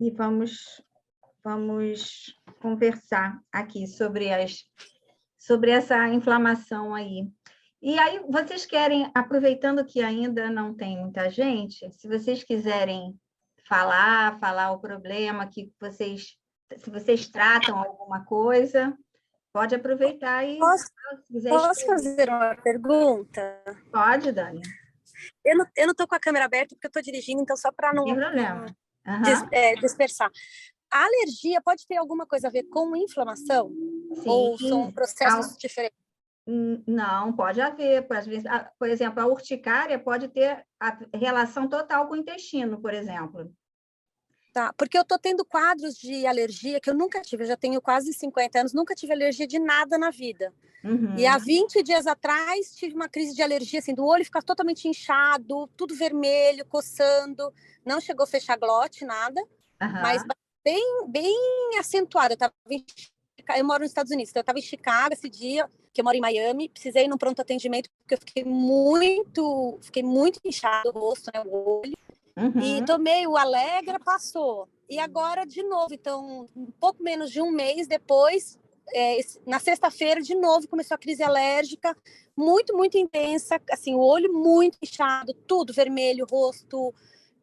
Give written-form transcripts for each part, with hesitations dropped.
e vamos conversar aqui sobre essa inflamação aí. E aí, vocês querem, aproveitando que ainda não tem muita gente, se vocês quiserem falar o problema se vocês tratam alguma coisa, pode aproveitar e Posso, se quiser posso escrever. fazer uma pergunta? Pode, Dani. Eu não estou com a câmera aberta porque eu estou dirigindo, então só para Não tem não problema. Uhum. dispersar. A alergia pode ter alguma coisa a ver com inflamação? Ou são Sim. processos diferentes? Não, pode haver. Às vezes, por exemplo, a urticária pode ter a relação total com o intestino, por exemplo. Tá, porque eu tô tendo quadros de alergia que eu nunca tive, eu já tenho quase 50 anos, nunca tive alergia de nada na vida. E há 20 dias atrás tive uma crise de alergia, assim, do olho ficar totalmente inchado, tudo vermelho, coçando, não chegou a fechar glote, nada, mas bem acentuado. Eu moro nos Estados Unidos, então eu estava em Chicago esse dia, que eu moro em Miami, precisei ir num pronto atendimento, porque eu fiquei muito inchado o rosto, né, o olho. E tomei o Alegra, passou. E agora, de novo, então, um pouco menos de um mês depois, na sexta-feira, de novo, começou a crise alérgica, muito intensa, assim, o olho muito inchado, tudo vermelho, rosto,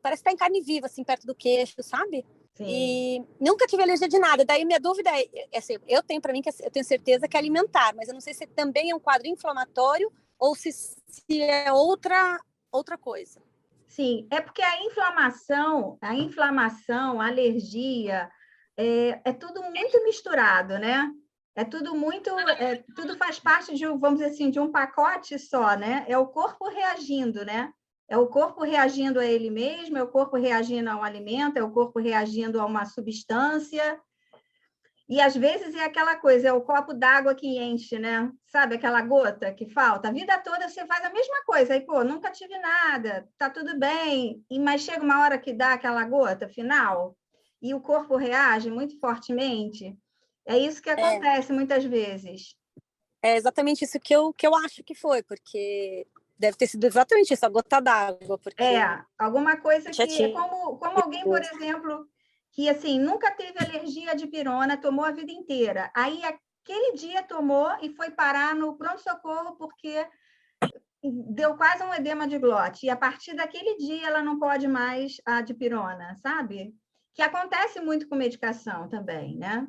parece que tá em carne viva, assim, perto do queixo, sabe? Sim. E nunca tive alergia de nada. Daí minha dúvida é assim, eu tenho para mim que eu tenho certeza que é alimentar, mas eu não sei se também é um quadro inflamatório ou se é outra coisa. Sim, é porque a inflamação, a alergia, é tudo muito misturado, né? É tudo muito, tudo faz parte de, vamos dizer assim, de um pacote só, né? É o corpo reagindo, né? É o corpo reagindo a ele mesmo, é o corpo reagindo ao alimento, é o corpo reagindo a uma substância. E às vezes é aquela coisa, é o copo d'água que enche, né? Sabe aquela gota que falta? A vida toda você faz a mesma coisa, aí, pô, nunca tive nada, tá tudo bem, mas chega uma hora que dá aquela gota final e o corpo reage muito fortemente. É isso que acontece muitas vezes. É exatamente isso que eu acho que foi, porque deve ter sido exatamente isso, a gota d'água, porque Alguma coisa já que é tinha. como alguém, por exemplo, que assim nunca teve alergia à dipirona, tomou a vida inteira. Aí aquele dia tomou e foi parar no pronto-socorro porque deu quase um edema de glote. E a partir daquele dia ela não pode mais a dipirona, sabe? Que acontece muito com medicação também, né?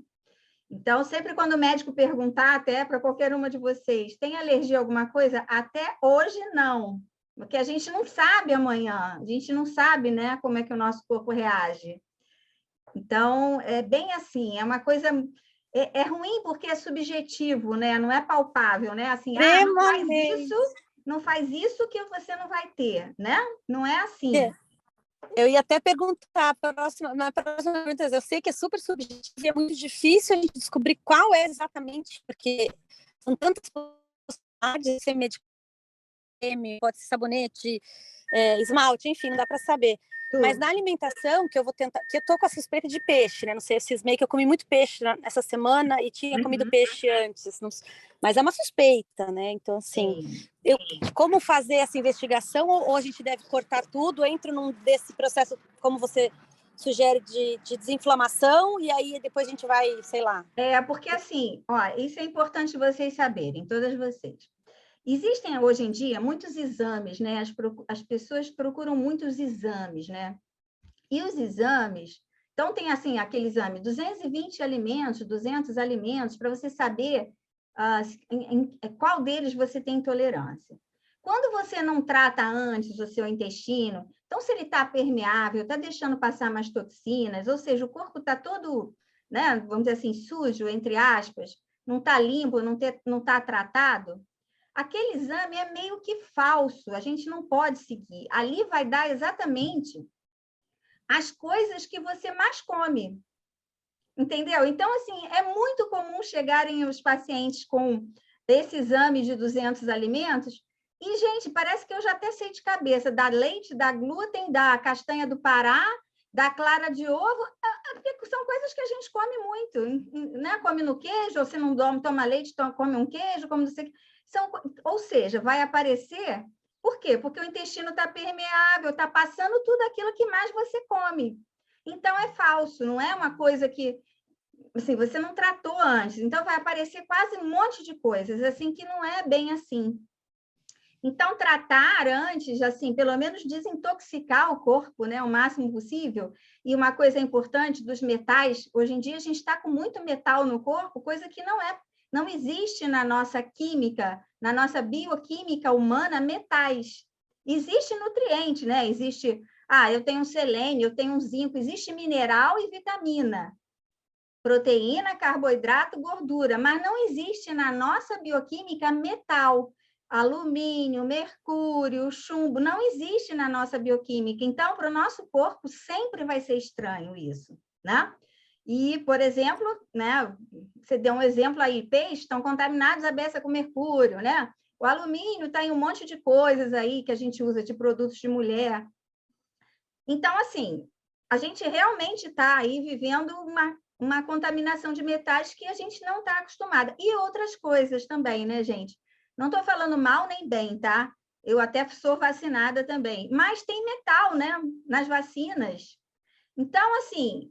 Então, sempre quando o médico perguntar, até para qualquer uma de vocês, tem alergia a alguma coisa? Até hoje, não. Porque a gente não sabe amanhã, a gente não sabe, né, como é que o nosso corpo reage. Então, é bem assim, é uma coisa... É ruim porque é subjetivo, né? Não é palpável, né? Assim, não faz isso que você não vai ter, né? Não é assim. Eu ia até perguntar na próxima pergunta, eu sei que é super subjetivo e é muito difícil a gente descobrir qual é exatamente, porque são tantas possibilidades de ser medicamento, pode ser sabonete, esmalte, enfim, não dá para saber. Mas na alimentação, que eu vou tentar, que eu tô com a suspeita de peixe, né? Não sei, eu cismei que eu comi muito peixe essa semana e tinha comido peixe antes, mas é uma suspeita, né? Então, assim, como fazer essa investigação ou a gente deve cortar tudo, entro desse processo, como você sugere, de desinflamação e aí depois a gente vai, sei lá. Porque assim, ó, isso é importante vocês saberem, todas vocês. Existem hoje em dia muitos exames, né? As pessoas procuram muitos exames, né? E os exames, então tem assim aquele exame 220 alimentos, 200 alimentos para você saber em qual deles você tem intolerância. Quando você não trata antes o seu intestino, então se ele está permeável, está deixando passar mais toxinas, ou seja, o corpo está todo, né, vamos dizer assim, sujo, entre aspas, não está limpo, não está tratado, aquele exame é meio que falso, a gente não pode seguir. Ali vai dar exatamente as coisas que você mais come, entendeu? Então, assim, é muito comum chegarem os pacientes com esse exame de 200 alimentos e, gente, parece que eu já até sei de cabeça, da leite, da glúten, da castanha do Pará, da clara de ovo, porque são coisas que a gente come muito, né? Come no queijo, ou se não dorme, toma leite, come um queijo, como não sei. Ou seja, vai aparecer. Por quê? Porque o intestino está permeável, está passando tudo aquilo que mais você come. Então, é falso, não é uma coisa que assim, você não tratou antes. Então, vai aparecer quase um monte de coisas, assim, que não é bem assim. Então, tratar antes, assim, pelo menos desintoxicar o corpo, né, o máximo possível. E uma coisa importante dos metais, hoje em dia a gente está com muito metal no corpo, coisa que não existe na nossa química, na nossa bioquímica humana, metais. Existe nutriente, né? Existe, eu tenho um selênio, eu tenho um zinco, existe mineral e vitamina. Proteína, carboidrato, gordura, mas não existe na nossa bioquímica metal. Alumínio, mercúrio, chumbo, não existe na nossa bioquímica. Então, para o nosso corpo, sempre vai ser estranho isso, né? E, por exemplo, né, você deu um exemplo aí, peixes estão contaminados à beça com mercúrio, né? O alumínio está em um monte de coisas aí que a gente usa de produtos de mulher. Então, assim, a gente realmente está aí vivendo uma contaminação de metais que a gente não está acostumada. E outras coisas também, né, gente? Não estou falando mal nem bem, tá? Eu até sou vacinada também, mas tem metal, né, nas vacinas. Então, assim,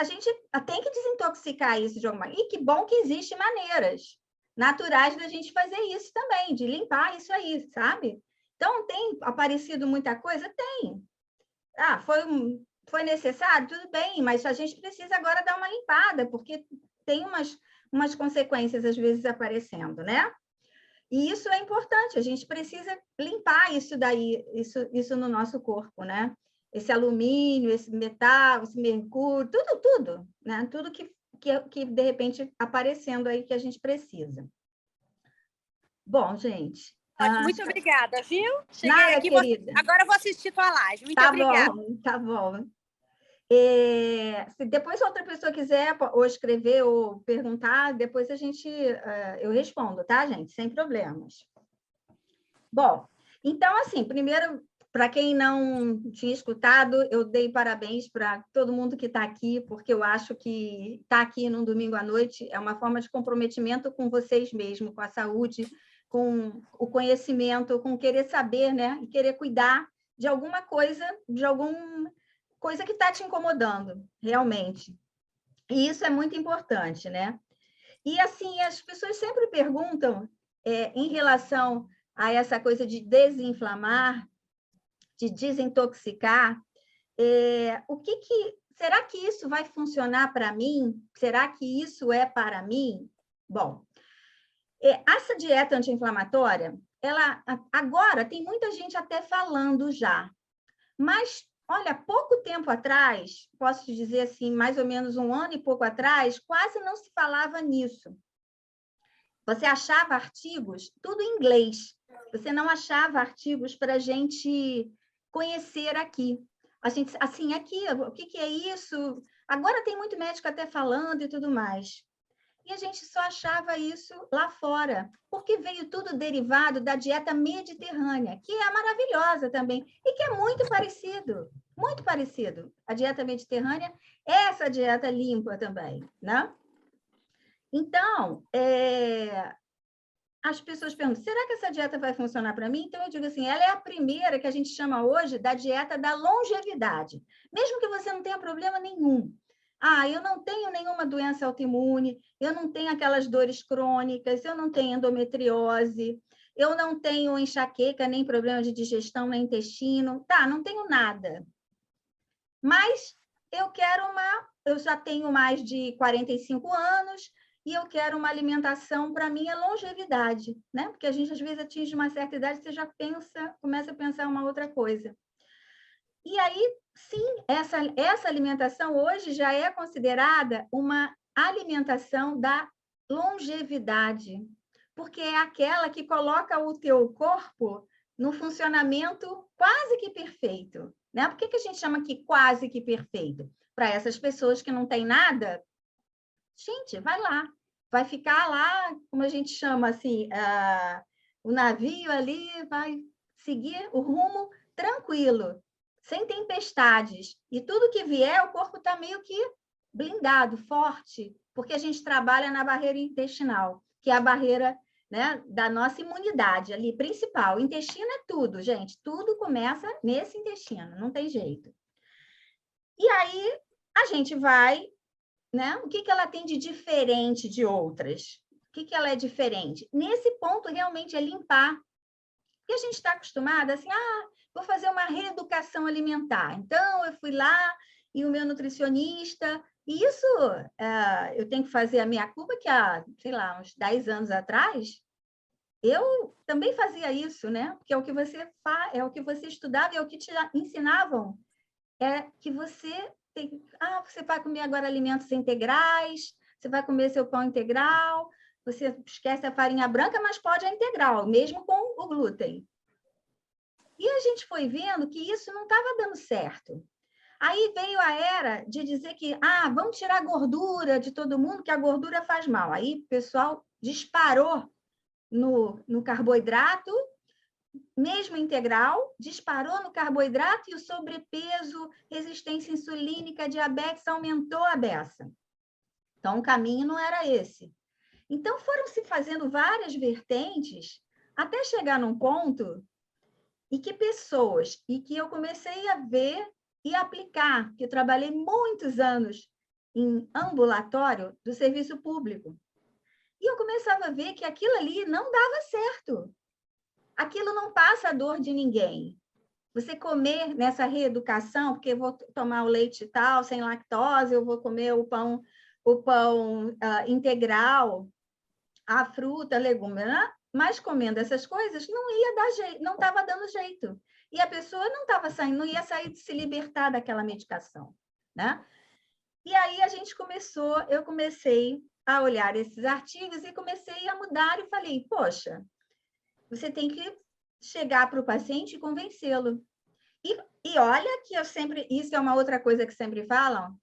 a gente tem que desintoxicar isso de alguma maneira. E que bom que existem maneiras naturais da gente fazer isso também, de limpar isso aí, sabe? Então, tem aparecido muita coisa? Tem. Foi necessário? Tudo bem, mas a gente precisa agora dar uma limpada, porque tem umas consequências, às vezes, aparecendo, né? E isso é importante, a gente precisa limpar isso daí, isso no nosso corpo, né? Esse alumínio, esse metal, esse mercúrio, tudo, né? Tudo que de repente, aparecendo aí que a gente precisa. Bom, gente... Muito obrigada, viu? Cheguei nada, aqui, querida. Agora eu vou assistir tua live. Muito obrigada. Tá bom. Se depois outra pessoa quiser ou escrever ou perguntar, depois eu respondo, tá, gente? Sem problemas. Bom, então, assim, primeiro, para quem não tinha escutado, eu dei parabéns para todo mundo que está aqui, porque eu acho que estar aqui num domingo à noite é uma forma de comprometimento com vocês mesmos, com a saúde, com o conhecimento, com querer saber, né? E querer cuidar de alguma coisa, de alguma coisa que está te incomodando, realmente. E isso é muito importante, né? E, assim, as pessoas sempre perguntam, em relação a essa coisa de desinflamar, de desintoxicar, será que isso vai funcionar para mim? Será que isso é para mim? Bom, essa dieta anti-inflamatória, agora tem muita gente até falando já, mas, olha, pouco tempo atrás, posso te dizer assim, mais ou menos um ano e pouco atrás, quase não se falava nisso. Você achava artigos tudo em inglês. Você não achava artigos para a gente conhecer aqui. A gente, assim, aqui, o que é isso? Agora tem muito médico até falando e tudo mais. E a gente só achava isso lá fora, porque veio tudo derivado da dieta mediterrânea, que é maravilhosa também, e que é muito parecido. A dieta mediterrânea é essa dieta limpa também, né? Então, as pessoas perguntam, será que essa dieta vai funcionar para mim? Então, eu digo assim, ela é a primeira que a gente chama hoje da dieta da longevidade. Mesmo que você não tenha problema nenhum. Eu não tenho nenhuma doença autoimune, eu não tenho aquelas dores crônicas, eu não tenho endometriose, eu não tenho enxaqueca, nem problema de digestão, nem intestino. Não tenho nada. Mas eu já tenho mais de 45 anos, e eu quero uma alimentação, para mim, é longevidade, né? Porque a gente, às vezes, atinge uma certa idade, você já começa a pensar uma outra coisa. E aí, sim, essa alimentação hoje já é considerada uma alimentação da longevidade, porque é aquela que coloca o teu corpo no funcionamento quase que perfeito, né? Por que a gente chama aqui quase que perfeito? Para essas pessoas que não têm nada, gente, vai lá. Vai ficar lá, como a gente chama assim, o navio ali vai seguir o rumo tranquilo, sem tempestades. E tudo que vier, o corpo está meio que blindado, forte, porque a gente trabalha na barreira intestinal, que é a barreira, né, da nossa imunidade ali, principal. O intestino é tudo, gente. Tudo começa nesse intestino, não tem jeito. E aí, a gente vai, né? O que ela tem de diferente de outras? O que ela é diferente? Nesse ponto, realmente, é limpar. Porque a gente está acostumada assim, vou fazer uma reeducação alimentar. Então, eu fui lá e o meu nutricionista... E isso, eu tenho que fazer a minha culpa, que há, sei lá, uns 10 anos atrás, eu também fazia isso, né? Porque é o que você é o que você estudava, é o que te ensinavam. É que você tem... você vai comer agora alimentos integrais, você vai comer seu pão integral, você esquece a farinha branca, mas pode a integral, mesmo com o glúten. E a gente foi vendo que isso não estava dando certo. Aí veio a era de dizer que, vamos tirar a gordura de todo mundo, que a gordura faz mal. Aí o pessoal disparou no carboidrato, mesmo integral, disparou no carboidrato e o sobrepeso, resistência insulínica, diabetes aumentou a beça. Então, o caminho não era esse. Então, foram se fazendo várias vertentes até chegar num ponto e que pessoas, e que eu comecei a ver e aplicar, que eu trabalhei muitos anos em ambulatório do serviço público. E eu começava a ver que aquilo ali não dava certo. Aquilo não passa a dor de ninguém. Você comer nessa reeducação, porque eu vou tomar o leite tal, sem lactose, eu vou comer o pão integral, a fruta, legume, né? Mas comendo essas coisas não ia dar jeito, não estava dando jeito. E a pessoa não estava saindo, não ia sair de se libertar daquela medicação, né? E aí eu comecei a olhar esses artigos e comecei a mudar e falei, poxa, você tem que chegar para o paciente e convencê-lo. E olha que isso é uma outra coisa que sempre falam,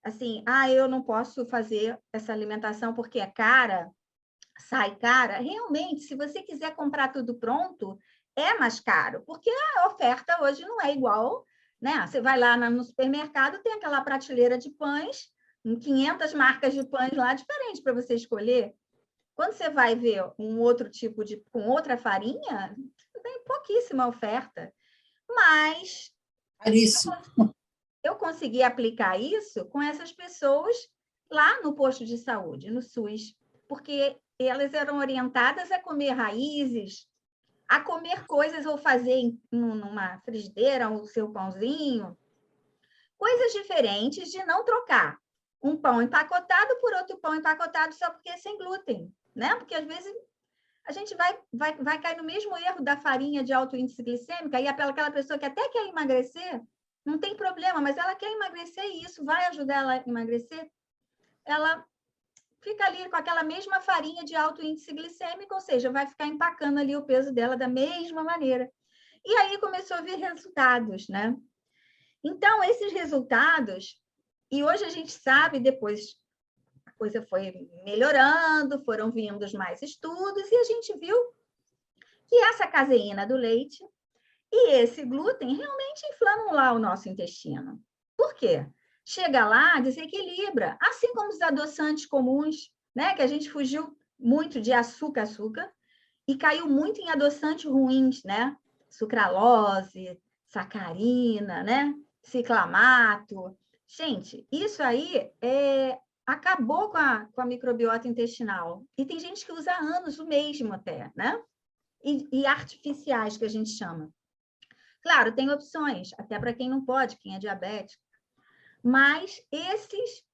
assim, eu não posso fazer essa alimentação porque é cara, sai cara. Realmente, se você quiser comprar tudo pronto, é mais caro, porque a oferta hoje não é igual, né? Você vai lá no supermercado, tem aquela prateleira de pães, 500 marcas de pães lá diferentes para você escolher. Quando você vai ver um outro tipo com outra farinha, tem pouquíssima oferta. Mas eu consegui aplicar isso com essas pessoas lá no posto de saúde, no SUS, porque elas eram orientadas a comer raízes, a comer coisas ou fazer numa frigideira o seu pãozinho, coisas diferentes de não trocar um pão empacotado por outro pão empacotado só porque é sem glúten, né? Porque às vezes a gente vai cair no mesmo erro da farinha de alto índice glicêmico, aí aquela pessoa que até quer emagrecer, não tem problema, mas ela quer emagrecer e isso vai ajudar ela a emagrecer, ela fica ali com aquela mesma farinha de alto índice glicêmico, ou seja, vai ficar empacando ali o peso dela da mesma maneira. E aí começou a vir resultados, né? Então, esses resultados, e hoje a gente sabe, depois a coisa foi melhorando, foram vindo mais estudos, e a gente viu que essa caseína do leite e esse glúten realmente inflamam lá o nosso intestino. Por quê? Chega lá, desequilibra, assim como os adoçantes comuns, né? Que a gente fugiu muito de açúcar e caiu muito em adoçantes ruins, né? Sucralose, sacarina, né? Ciclamato. Gente, isso aí acabou com a microbiota intestinal. E tem gente que usa há anos o mesmo até, né? E artificiais, que a gente chama. Claro, tem opções, até para quem não pode, quem é diabético. Mas esses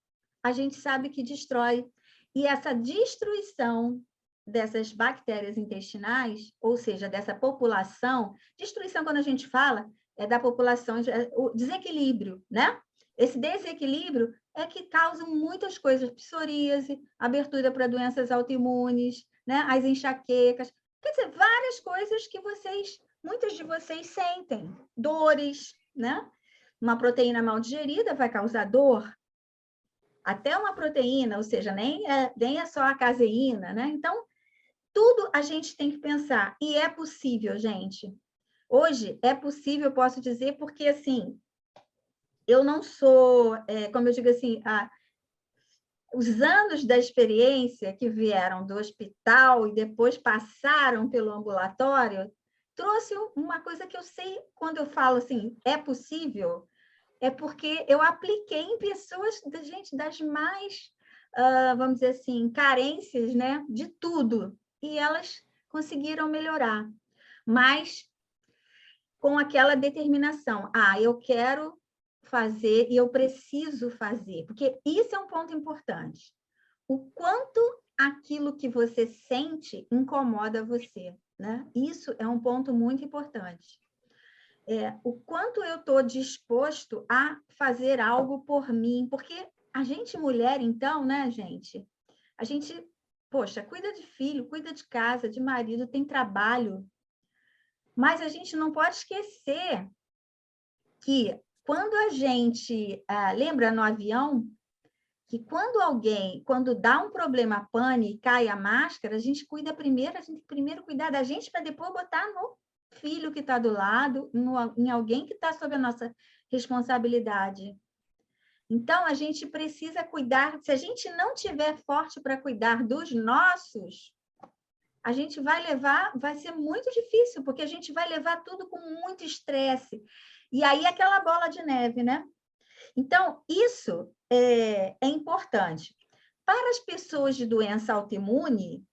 a gente sabe que destrói. E essa destruição dessas bactérias intestinais, ou seja, dessa população, destruição quando a gente fala é da população, o desequilíbrio, né? Esse desequilíbrio é que causa muitas coisas, psoríase, abertura para doenças autoimunes, né? As enxaquecas, quer dizer, várias coisas que muitos de vocês sentem, dores, né? Uma proteína mal digerida vai causar dor, até uma proteína, ou seja, nem é só a caseína, né? Então, tudo a gente tem que pensar. E é possível, gente. Hoje é possível, eu posso dizer, porque, assim, eu não sou, como eu digo assim, os anos da experiência que vieram do hospital e depois passaram pelo ambulatório, trouxe uma coisa que eu sei, quando eu falo assim, é possível, é porque eu apliquei em pessoas, gente, das mais, vamos dizer assim, carências, né, de tudo. E elas conseguiram melhorar. Mas com aquela determinação. Eu quero fazer e eu preciso fazer. Porque isso é um ponto importante. O quanto aquilo que você sente incomoda você, né? Isso é um ponto muito importante. O quanto eu estou disposto a fazer algo por mim, porque a gente, mulher, então, né, gente? A gente, poxa, cuida de filho, cuida de casa, de marido, tem trabalho, mas a gente não pode esquecer que quando a gente, lembra no avião, que quando dá um problema pane e cai a máscara, a gente tem que primeiro cuidar da gente para depois botar no filho que está do lado, em alguém que está sob a nossa responsabilidade. Então, a gente precisa cuidar, se a gente não tiver forte para cuidar dos nossos, a gente vai ser muito difícil, porque a gente vai levar tudo com muito estresse. E aí, aquela bola de neve, né? Então, isso é importante. Para as pessoas de doença autoimune,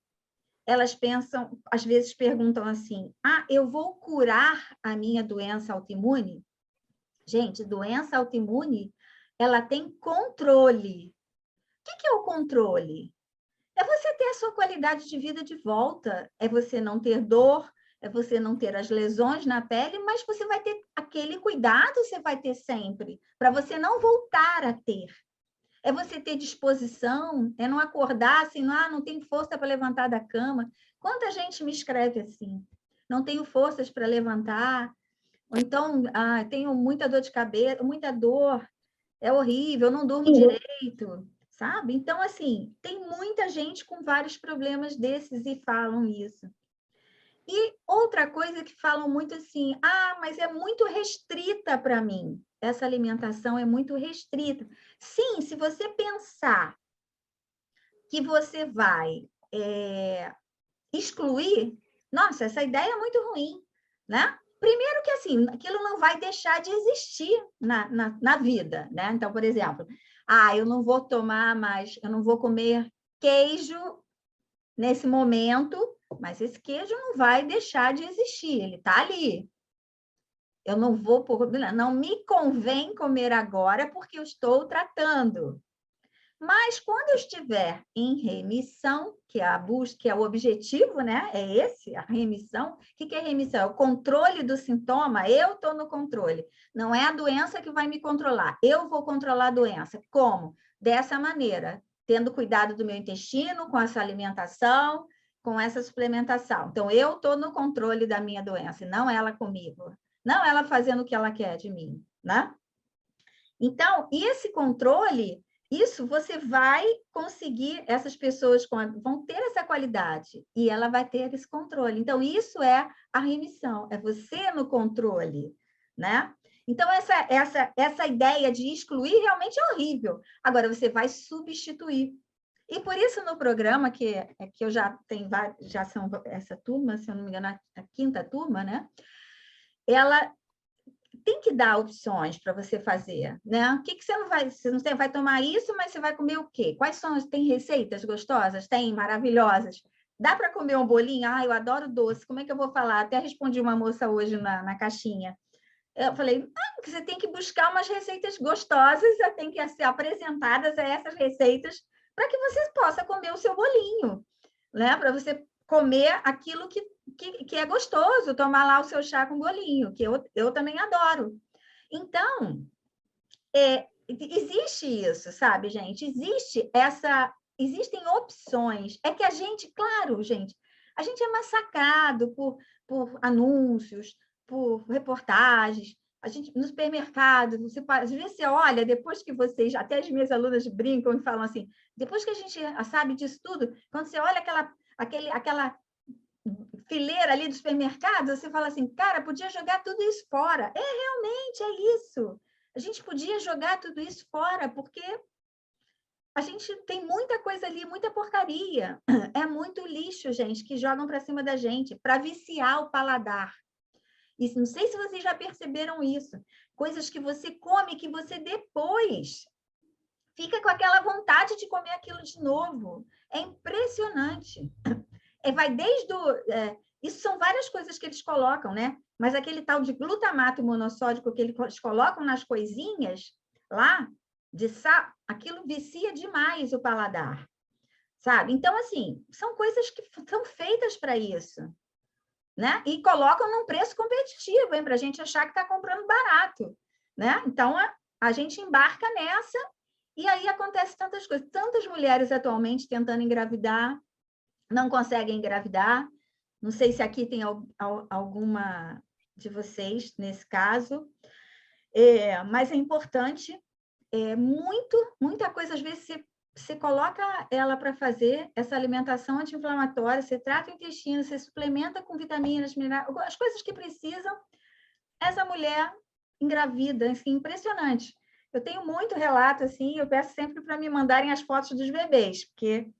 elas pensam, às vezes perguntam assim, eu vou curar a minha doença autoimune? Gente, doença autoimune, ela tem controle. O que é o controle? É você ter a sua qualidade de vida de volta, é você não ter dor, é você não ter as lesões na pele, mas você vai ter aquele cuidado, você vai ter sempre, para você não voltar a ter. É você ter disposição, é não acordar assim, não tenho força para levantar da cama. Quanta gente me escreve assim, não tenho forças para levantar, ou então, tenho muita dor de cabeça, muita dor, é horrível, não durmo direito, sabe? Então, assim, tem muita gente com vários problemas desses e falam isso. E outra coisa que falam muito assim, mas é muito restrita para mim. Essa alimentação é muito restrita. Sim, se você pensar que você vai excluir, nossa, essa ideia é muito ruim, né? Primeiro que, assim, aquilo não vai deixar de existir na vida, né? Então, por exemplo, eu não vou tomar mais, eu não vou comer queijo nesse momento, mas esse queijo não vai deixar de existir, ele está ali. Eu não me convém comer agora porque eu estou tratando. Mas quando eu estiver em remissão, que é a busca, que é o objetivo, né? É esse, a remissão. O que é remissão? É o controle do sintoma. Eu estou no controle. Não é a doença que vai me controlar. Eu vou controlar a doença. Como? Dessa maneira, tendo cuidado do meu intestino, com essa alimentação, com essa suplementação. Então, eu estou no controle da minha doença, e não ela comigo. Não ela fazendo o que ela quer de mim, né? Então, esse controle, isso você vai conseguir, essas pessoas vão ter essa qualidade e ela vai ter esse controle. Então, isso é a remissão, é você no controle, né? Então, essa ideia de excluir realmente é horrível. Agora, você vai substituir. E por isso, no programa, que eu já tenho, já são essa turma, se eu não me engano, a quinta turma, né? Ela tem que dar opções para você fazer, né? O que você não vai... Você não vai tomar isso, mas você vai comer o quê? Quais são... Tem receitas gostosas? Tem, maravilhosas. Dá para comer um bolinho? Eu adoro doce. Como é que eu vou falar? Até respondi uma moça hoje na caixinha. Eu falei, você tem que buscar umas receitas gostosas, tem que ser apresentadas a essas receitas para que você possa comer o seu bolinho, né? Para você comer aquilo que é gostoso, tomar lá o seu chá com bolinho, que eu também adoro. Então, existe isso, sabe, gente? Existem opções. É que a gente, claro, gente, a gente é massacrado por anúncios, por reportagens, a gente no supermercado, às vezes você olha, depois que vocês, até as minhas alunas brincam e falam assim, depois que a gente sabe disso tudo, quando você olha aquela fileira ali do supermercado, você fala assim, cara, podia jogar tudo isso fora. Realmente, é isso. A gente podia jogar tudo isso fora, porque a gente tem muita coisa ali, muita porcaria. É muito lixo, gente, que jogam para cima da gente, para viciar o paladar. E não sei se vocês já perceberam isso. coisas que você come que você depois fica com aquela vontade de comer aquilo de novo. É impressionante. Vai desde o... isso são várias coisas que eles colocam, né? Mas aquele tal de glutamato monossódico que eles colocam nas coisinhas lá, de sal, aquilo vicia demais o paladar, sabe? Então, assim, são coisas que são feitas para isso, né? E colocam num preço competitivo, para a gente achar que está comprando barato, né? Então, a gente embarca nessa e aí acontece tantas coisas. Tantas mulheres atualmente tentando engravidar, não conseguem engravidar. Não sei se aqui tem alguma de vocês nesse caso, mas é importante, muita coisa, às vezes, você coloca ela para fazer essa alimentação anti-inflamatória, você trata o intestino, você suplementa com vitaminas, minerais, as coisas que precisam, essa mulher engravida, assim, impressionante. Eu tenho muito relato, assim, eu peço sempre para me mandarem as fotos dos bebês, porque,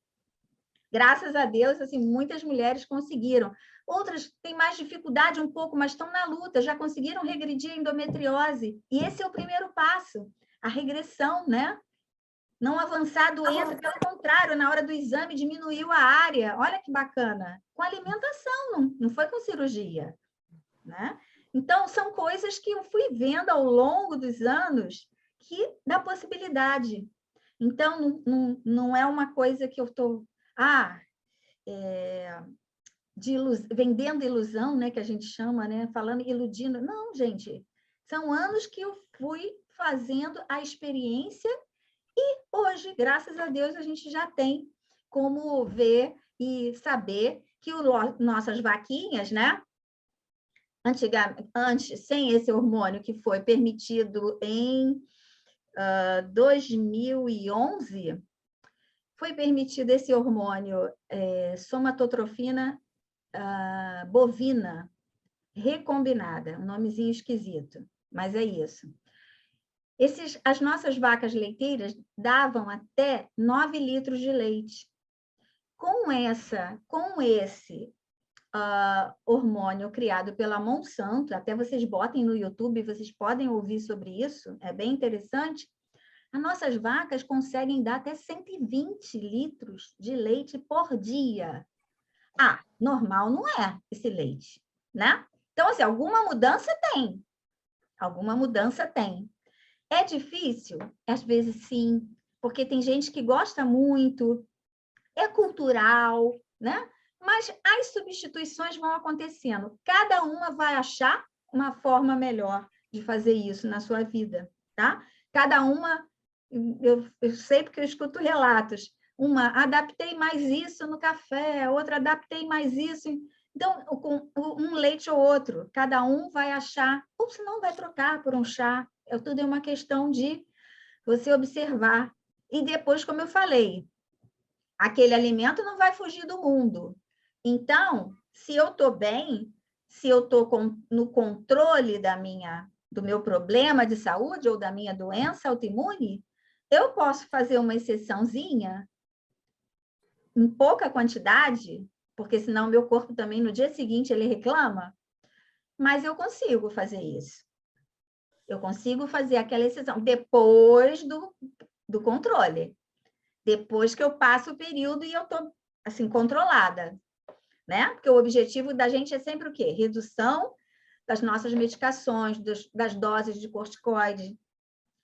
graças a Deus, assim, muitas mulheres conseguiram. Outras têm mais dificuldade um pouco, mas estão na luta, já conseguiram regredir a endometriose. E esse é o primeiro passo, a regressão, né? Não avançar a doença, pelo contrário, na hora do exame diminuiu a área. Olha que bacana. Com alimentação, não foi com cirurgia, né? Então, são coisas que eu fui vendo ao longo dos anos que dá possibilidade. Então, não é uma coisa que eu estou... vendendo ilusão, né, que a gente chama, né, falando, iludindo. Não, gente, são anos que eu fui fazendo a experiência e hoje, graças a Deus, a gente já tem como ver e saber que nossas vaquinhas, né, antes, sem esse hormônio que foi permitido em 2011, foi permitido esse hormônio somatotrofina bovina recombinada, um nomezinho esquisito, mas é isso. As nossas vacas leiteiras davam até 9 litros de leite. Com esse hormônio criado pela Monsanto, até vocês botem no YouTube, vocês podem ouvir sobre isso, é bem interessante, as nossas vacas conseguem dar até 120 litros de leite por dia. Normal não é esse leite, né? Então, assim, alguma mudança tem. Alguma mudança tem. É difícil? Às vezes, sim, porque tem gente que gosta muito, é cultural, né? Mas as substituições vão acontecendo. Cada uma vai achar uma forma melhor de fazer isso na sua vida, tá? Cada uma, eu sei porque eu escuto relatos. Uma, adaptei mais isso no café, outra, adaptei mais isso. Então, com um leite ou outro, cada um vai achar, ou se não vai trocar por um chá. Tudo é uma questão de você observar. E depois, como eu falei, aquele alimento não vai fugir do mundo. Então, se eu estou bem, se eu estou no controle do meu problema de saúde ou da minha doença autoimune, eu posso fazer uma exceçãozinha em pouca quantidade, porque senão meu corpo também, no dia seguinte, ele reclama, mas eu consigo fazer isso. Eu consigo fazer aquela exceção depois do controle. Depois que eu passo o período e eu estou, assim, controlada, né? Porque o objetivo da gente é sempre o quê? Redução das nossas medicações, das doses de corticoide.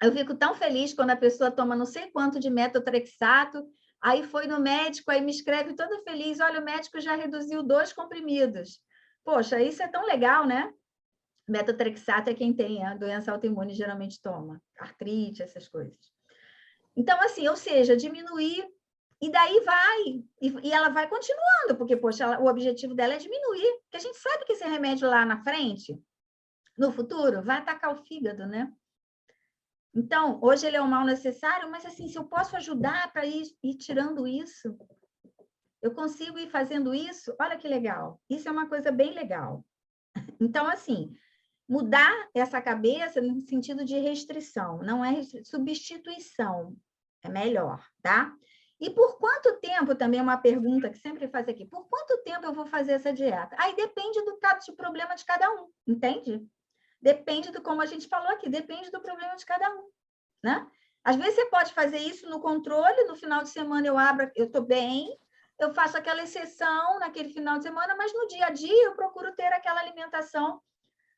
Eu fico tão feliz quando a pessoa toma não sei quanto de metotrexato, aí foi no médico, aí me escreve toda feliz, olha, o médico já reduziu 2 comprimidos. Poxa, isso é tão legal, né? Metotrexato é quem tem a doença autoimune geralmente toma, artrite, essas coisas. Então, assim, ou seja, diminuir, e daí vai, e ela vai continuando, porque, poxa, o objetivo dela é diminuir, porque a gente sabe que esse remédio lá na frente, no futuro, vai atacar o fígado, né? Então, hoje ele é um mal necessário, mas, assim, se eu posso ajudar para ir tirando isso, eu consigo ir fazendo isso, olha que legal, isso é uma coisa bem legal. Então, assim, mudar essa cabeça no sentido de restrição, não é substituição, é melhor, tá? E por quanto tempo, também é uma pergunta que sempre faz aqui, por quanto tempo eu vou fazer essa dieta? Aí depende do caso de problema de cada um, entende? Depende do, como a gente falou aqui, depende do problema de cada um, né? Às vezes você pode fazer isso no controle, no final de semana eu abro, eu estou bem, eu faço aquela exceção naquele final de semana, mas no dia a dia eu procuro ter aquela alimentação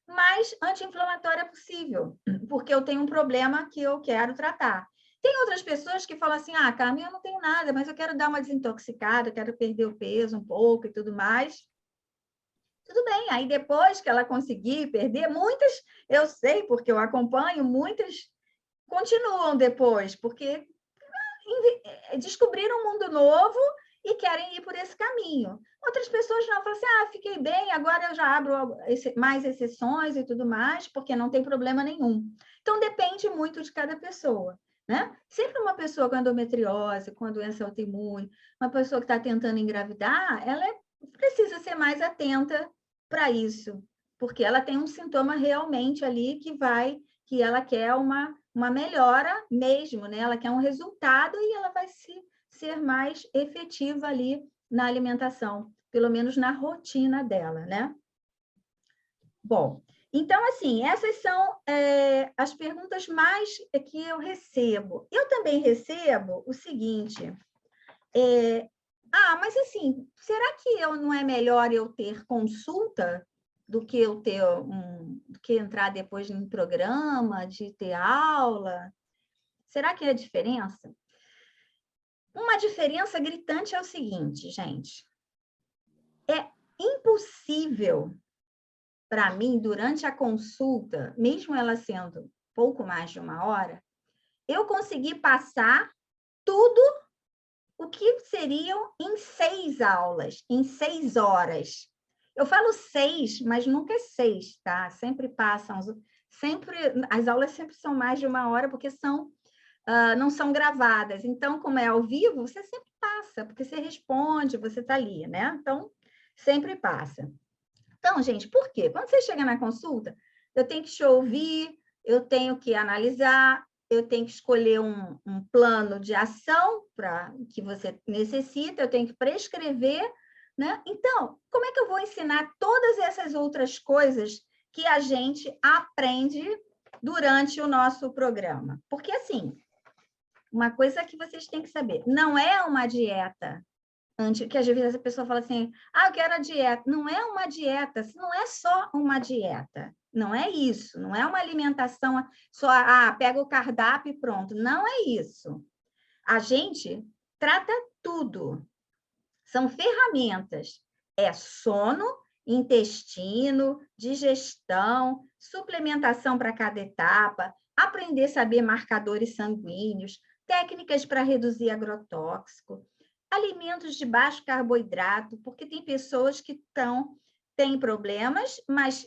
mais anti-inflamatória possível, porque eu tenho um problema que eu quero tratar. Tem outras pessoas que falam assim, ah, Carmen, eu não tenho nada, mas eu quero dar uma desintoxicada, eu quero perder o peso um pouco e tudo mais. Tudo bem, aí depois que ela conseguir perder, muitas, eu sei, porque eu acompanho, muitas continuam depois, porque descobriram um mundo novo e querem ir por esse caminho. Outras pessoas não, falam assim, ah, fiquei bem, agora eu já abro mais exceções e tudo mais, porque não tem problema nenhum. Então, depende muito de cada pessoa, né? Sempre uma pessoa com endometriose, com a doença autoimune, uma pessoa que está tentando engravidar, ela precisa ser mais atenta para isso, porque ela tem um sintoma realmente ali que ela quer uma melhora mesmo, né? Ela quer um resultado e ela vai ser mais efetiva ali na alimentação, pelo menos na rotina dela, né? Bom, então, assim, essas são as perguntas mais que eu recebo. Eu também recebo o seguinte, mas assim, será que não é melhor eu ter consulta do que eu ter do que entrar depois em programa, de ter aula? Será que é a diferença? Uma diferença gritante é o seguinte, gente. É impossível para mim, durante a consulta, mesmo ela sendo pouco mais de 1 hora, eu conseguir passar tudo o que seriam em 6 aulas, em 6 horas. Eu falo 6, mas nunca é 6, tá? Sempre passam, as aulas sempre são mais de 1 hora, porque não são gravadas. Então, como é ao vivo, você sempre passa, porque você responde, você está ali, né? Então, sempre passa. Então, gente, por quê? Quando você chega na consulta, eu tenho que te ouvir, eu tenho que analisar, eu tenho que escolher um plano de ação para que você necessita, eu tenho que prescrever, né? Então, como é que eu vou ensinar todas essas outras coisas que a gente aprende durante o nosso programa? Porque, assim, uma coisa que vocês têm que saber, não é uma dieta, que às vezes a pessoa fala assim, eu quero a dieta. Não é uma dieta, não é só uma dieta. Não é isso, não é uma alimentação só, pega o cardápio e pronto. Não é isso. A gente trata tudo. São ferramentas. É sono, intestino, digestão, suplementação para cada etapa, aprender a saber marcadores sanguíneos, técnicas para reduzir agrotóxico, alimentos de baixo carboidrato, porque tem pessoas que têm problemas, mas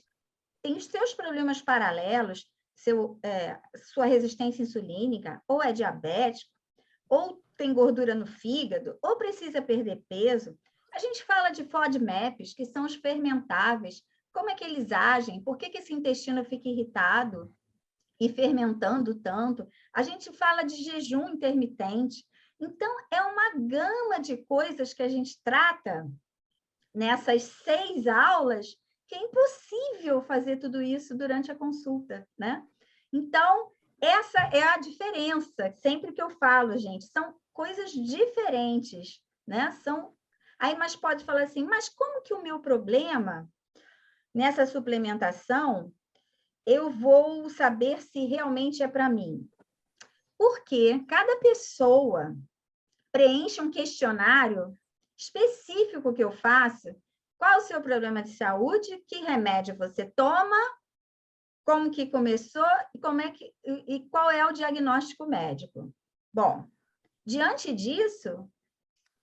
têm os seus problemas paralelos, sua resistência insulínica, ou é diabético, ou tem gordura no fígado, ou precisa perder peso. A gente fala de FODMAPs, que são os fermentáveis, como é que eles agem, por que esse intestino fica irritado e fermentando tanto. A gente fala de jejum intermitente. Então, é uma gama de coisas que a gente trata nessas 6 aulas que é impossível fazer tudo isso durante a consulta, né? Então, essa é a diferença, sempre que eu falo, gente, são coisas diferentes, né? Aí, mas pode falar assim, mas como que o meu problema nessa suplementação eu vou saber se realmente é para mim? Porque cada pessoa preenche um questionário específico que eu faço. Qual o seu problema de saúde? Que remédio você toma? Como que começou? E qual é o diagnóstico médico? Bom, diante disso,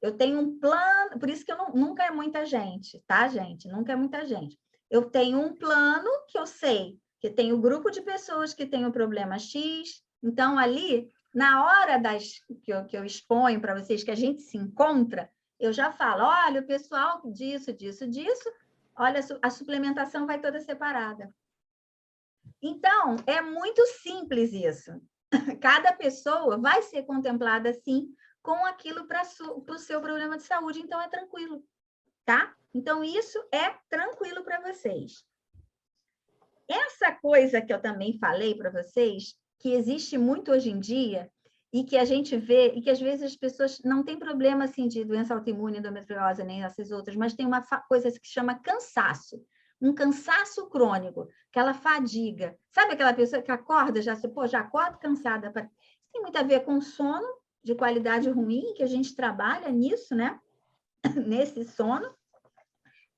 eu tenho um plano, por isso que nunca é muita gente, tá, gente? Nunca é muita gente. Eu tenho um plano que eu sei que tem o grupo de pessoas que tem o problema X, então ali na hora que eu exponho para vocês, que a gente se encontra, eu já falo, olha, o pessoal disso, olha, a suplementação vai toda separada. Então, é muito simples isso. Cada pessoa vai ser contemplada assim, com aquilo para o seu problema de saúde, então é tranquilo, tá? Então, isso é tranquilo para vocês. essa coisa que eu também falei para vocês, que existe muito hoje em dia, e que a gente vê, e que às vezes as pessoas não têm problema assim, de doença autoimune, endometriose, nem essas outras, mas tem uma coisa que se chama cansaço, um cansaço crônico, aquela fadiga. Sabe aquela pessoa que acorda, já acorda cansada? Tem muito a ver com sono de qualidade ruim, que a gente trabalha nisso, né? Nesse sono,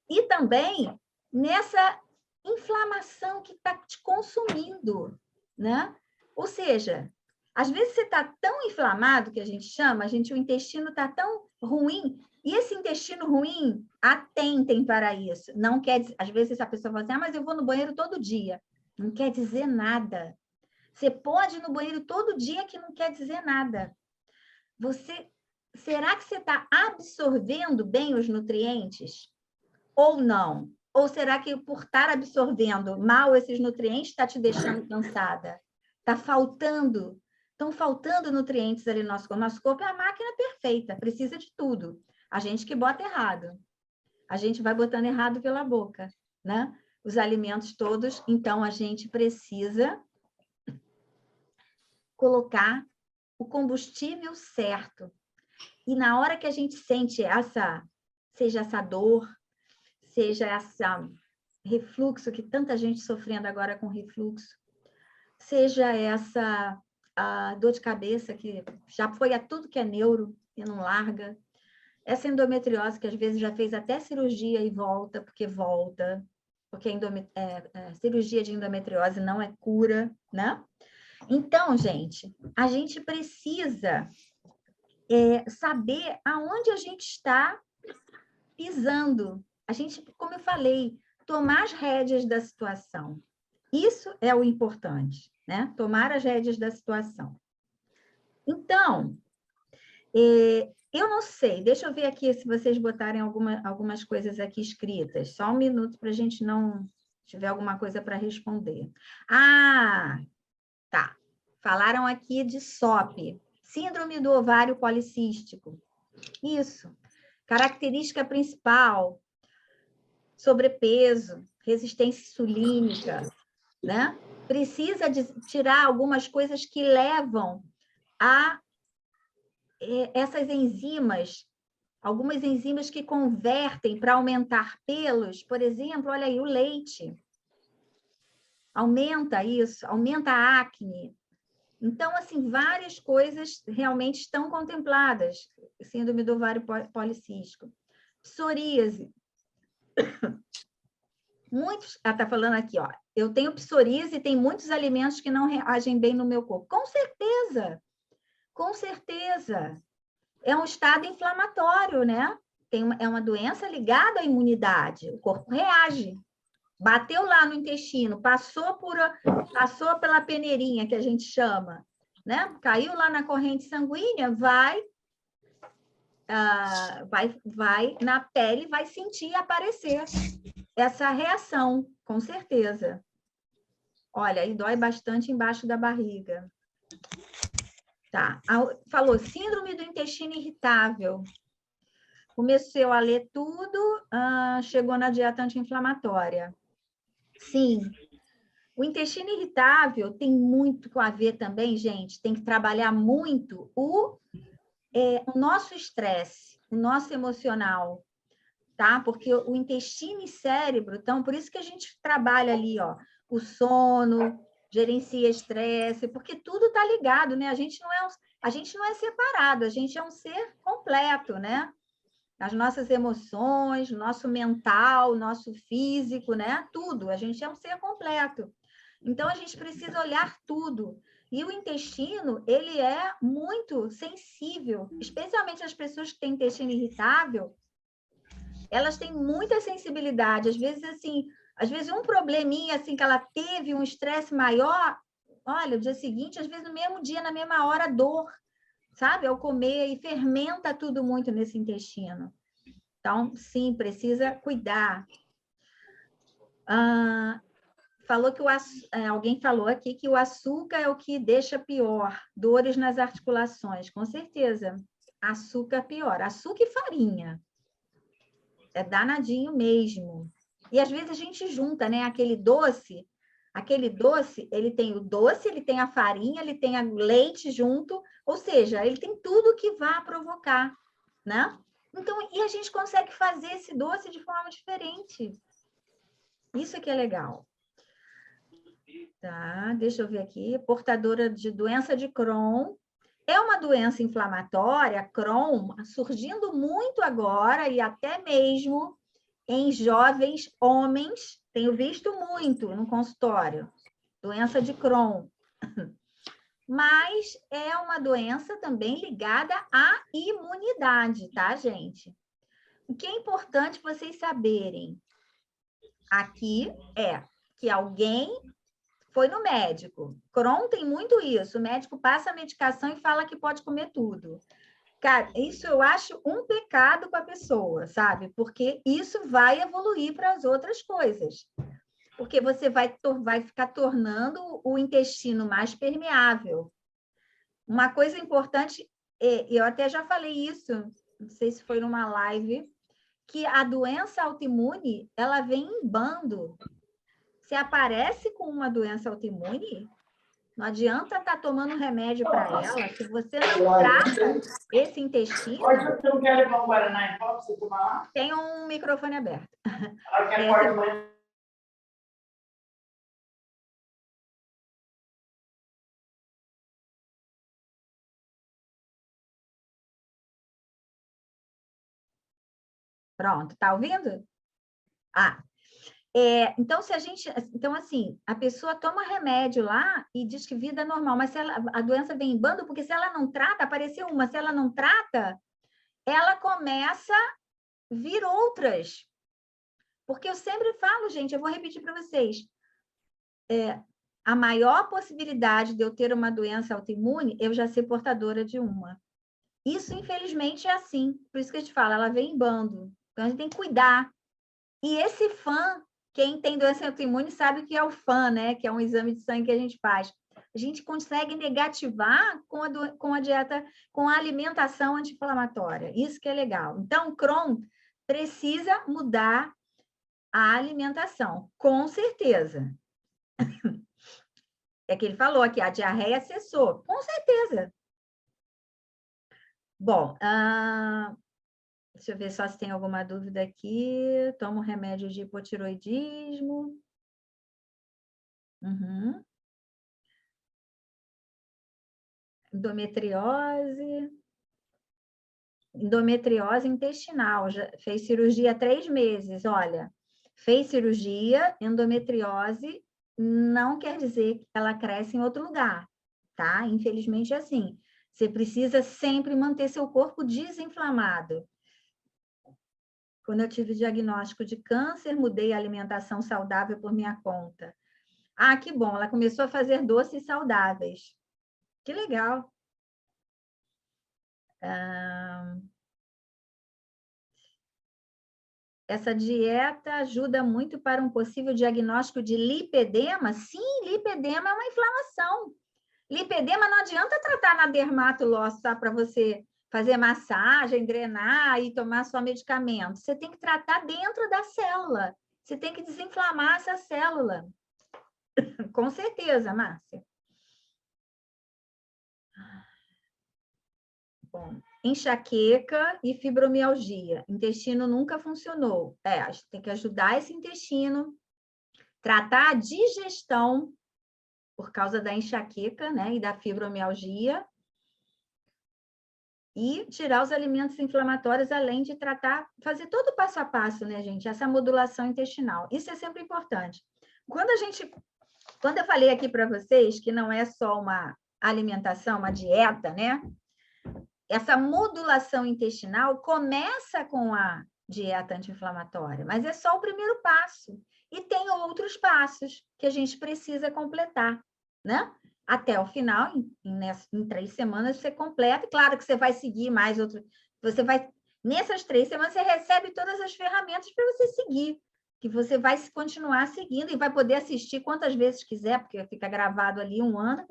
e também nessa inflamação que está te consumindo, né? Ou seja, às vezes você está tão inflamado, que a gente chama, o intestino está tão ruim, e esse intestino ruim, atentem para isso. Não quer dizer, às vezes a pessoa fala assim, mas eu vou no banheiro todo dia. Não quer dizer nada. Você pode ir no banheiro todo dia, que não quer dizer nada. Será que você está absorvendo bem os nutrientes? Ou não? Ou será que por estar absorvendo mal esses nutrientes está te deixando cansada? Está faltando? Estão faltando nutrientes ali no nosso corpo. Nosso corpo é a máquina perfeita, precisa de tudo. A gente que bota errado. A gente vai botando errado pela boca, né? Os alimentos todos. Então, a gente precisa colocar o combustível certo. E na hora que a gente sente seja essa dor, seja essa refluxo, que tanta gente sofrendo agora com refluxo, seja essa dor de cabeça, que já foi a tudo que é neuro e não larga, essa endometriose, que às vezes já fez até cirurgia e volta, porque cirurgia de endometriose não é cura, né? Então, gente, a gente precisa saber aonde a gente está pisando. A gente, como eu falei, tomar as rédeas da situação. Isso é o importante, né? Tomar as rédeas da situação. Então, eu não sei, deixa eu ver aqui se vocês botarem algumas coisas aqui escritas. Só um minuto para a gente não tiver alguma coisa para responder. Ah, tá. Falaram aqui de SOP, Síndrome do Ovário Policístico. Isso. Característica principal, sobrepeso, resistência insulínica, né? Precisa tirar algumas coisas que levam a essas enzimas, algumas enzimas que convertem para aumentar pelos, por exemplo, olha aí, o leite. Aumenta isso, aumenta a acne. Então, assim, várias coisas realmente estão contempladas. Síndrome do ovário policístico. Psoríase. Ela está falando aqui, ó, eu tenho psoríase e tem muitos alimentos que não reagem bem no meu corpo. Com certeza, com certeza. É um estado inflamatório, né? É uma doença ligada à imunidade. O corpo reage. Bateu lá no intestino, passou pela peneirinha, que a gente chama, né? Caiu lá na corrente sanguínea, vai na pele, vai sentir aparecer essa reação, com certeza. Olha, e dói bastante embaixo da barriga. Tá. Falou síndrome do intestino irritável. Começou a ler tudo, chegou na dieta anti-inflamatória. Sim. O intestino irritável tem muito a ver também, gente, tem que trabalhar muito o nosso estresse, o nosso emocional, tá? Porque o intestino e cérebro, então, por isso que a gente trabalha ali, ó, o sono, gerencia estresse, porque tudo está ligado, né? A gente não é separado, a gente é um ser completo, né? As nossas emoções, nosso mental, nosso físico, né? Tudo, a gente é um ser completo. Então, a gente precisa olhar tudo. E o intestino, ele é muito sensível, especialmente as pessoas que têm intestino irritável, elas têm muita sensibilidade. Às vezes um probleminha assim que ela teve, um estresse maior, olha, o dia seguinte, às vezes no mesmo dia, na mesma hora, dor, sabe? Ao comer, e fermenta tudo muito nesse intestino. Então, sim, precisa cuidar. Falou que alguém falou aqui que o açúcar é o que deixa pior, dores nas articulações. Com certeza, açúcar pior. Açúcar e farinha. É danadinho mesmo. E às vezes a gente junta, né? Aquele doce Aquele doce, ele tem o doce, ele tem a farinha, ele tem o leite junto, ou seja, ele tem tudo que vai provocar, né? Então, e a gente consegue fazer esse doce de forma diferente. Isso é que é legal. Tá, deixa eu ver aqui. Portadora de doença de Crohn. É uma doença inflamatória, Crohn, surgindo muito agora e até mesmo em jovens homens. Tenho visto muito no consultório. Doença de Crohn. Mas é uma doença também ligada à imunidade, tá, gente? O que é importante vocês saberem aqui é que alguém foi no médico. Crohn tem muito isso. O médico passa a medicação e fala que pode comer tudo. Cara, isso eu acho um pecado para a pessoa, sabe? Porque isso vai evoluir para as outras coisas. Porque você vai ficar tornando o intestino mais permeável. Uma coisa importante, eu até já falei isso, não sei se foi numa live, que a doença autoimune, ela vem em bando. Se aparece com uma doença autoimune, não adianta estar tomando remédio para ela, se você não trata esse intestino... Hoje você não quer levar um Guaraná em pó para você tomar lá? Tem um microfone aberto. Pronto, tá ouvindo? Então, então, assim, a pessoa toma remédio lá e diz que vida é normal, mas a doença vem em bando, porque se ela não trata, apareceu uma, se ela não trata, ela começa a vir outras. Porque eu sempre falo, gente, eu vou repetir para vocês, a maior possibilidade de eu ter uma doença autoimune, eu já ser portadora de uma. Isso, infelizmente, é assim. Por isso que a gente fala, ela vem em bando. Então, a gente tem que cuidar. E esse FAM, quem tem doença autoimune sabe o que é o FAM, né? Que é um exame de sangue que a gente faz. A gente consegue negativar com a dieta, com a alimentação anti-inflamatória. Isso que é legal. Então, Crohn precisa mudar a alimentação, com certeza. É que ele falou aqui, a diarreia cessou. Com certeza. Bom, deixa eu ver só se tem alguma dúvida aqui. Tomo remédio de hipotiroidismo. Uhum. Endometriose. Endometriose intestinal. Já fez cirurgia há 3 meses. Olha, fez cirurgia, endometriose não quer dizer que ela cresce em outro lugar, tá? Infelizmente é assim. Você precisa sempre manter seu corpo desinflamado. Quando eu tive diagnóstico de câncer, mudei a alimentação saudável por minha conta. Ah, que bom, ela começou a fazer doces saudáveis. Que legal. Essa dieta ajuda muito para um possível diagnóstico de lipedema? Sim, lipedema é uma inflamação. Lipedema não adianta tratar na dermatologista só para você fazer massagem, drenar e tomar só medicamento. Você tem que tratar dentro da célula. Você tem que desinflamar essa célula. Com certeza, Márcia. Bom, enxaqueca e fibromialgia. Intestino nunca funcionou. A gente tem que ajudar esse intestino, tratar a digestão por causa da enxaqueca, né, e da fibromialgia, e tirar os alimentos inflamatórios, além de tratar, fazer todo o passo a passo, né, gente, essa modulação intestinal. Isso é sempre importante. Quando eu falei aqui para vocês que não é só uma alimentação, uma dieta, né, essa modulação intestinal começa com a dieta anti-inflamatória, mas é só o primeiro passo. E tem outros passos que a gente precisa completar, né? Até o final, em 3 semanas, você completa. Claro que você vai seguir mais outro. Nessas 3 semanas, você recebe todas as ferramentas para você seguir, que você vai continuar seguindo e vai poder assistir quantas vezes quiser, porque fica gravado ali 1 ano.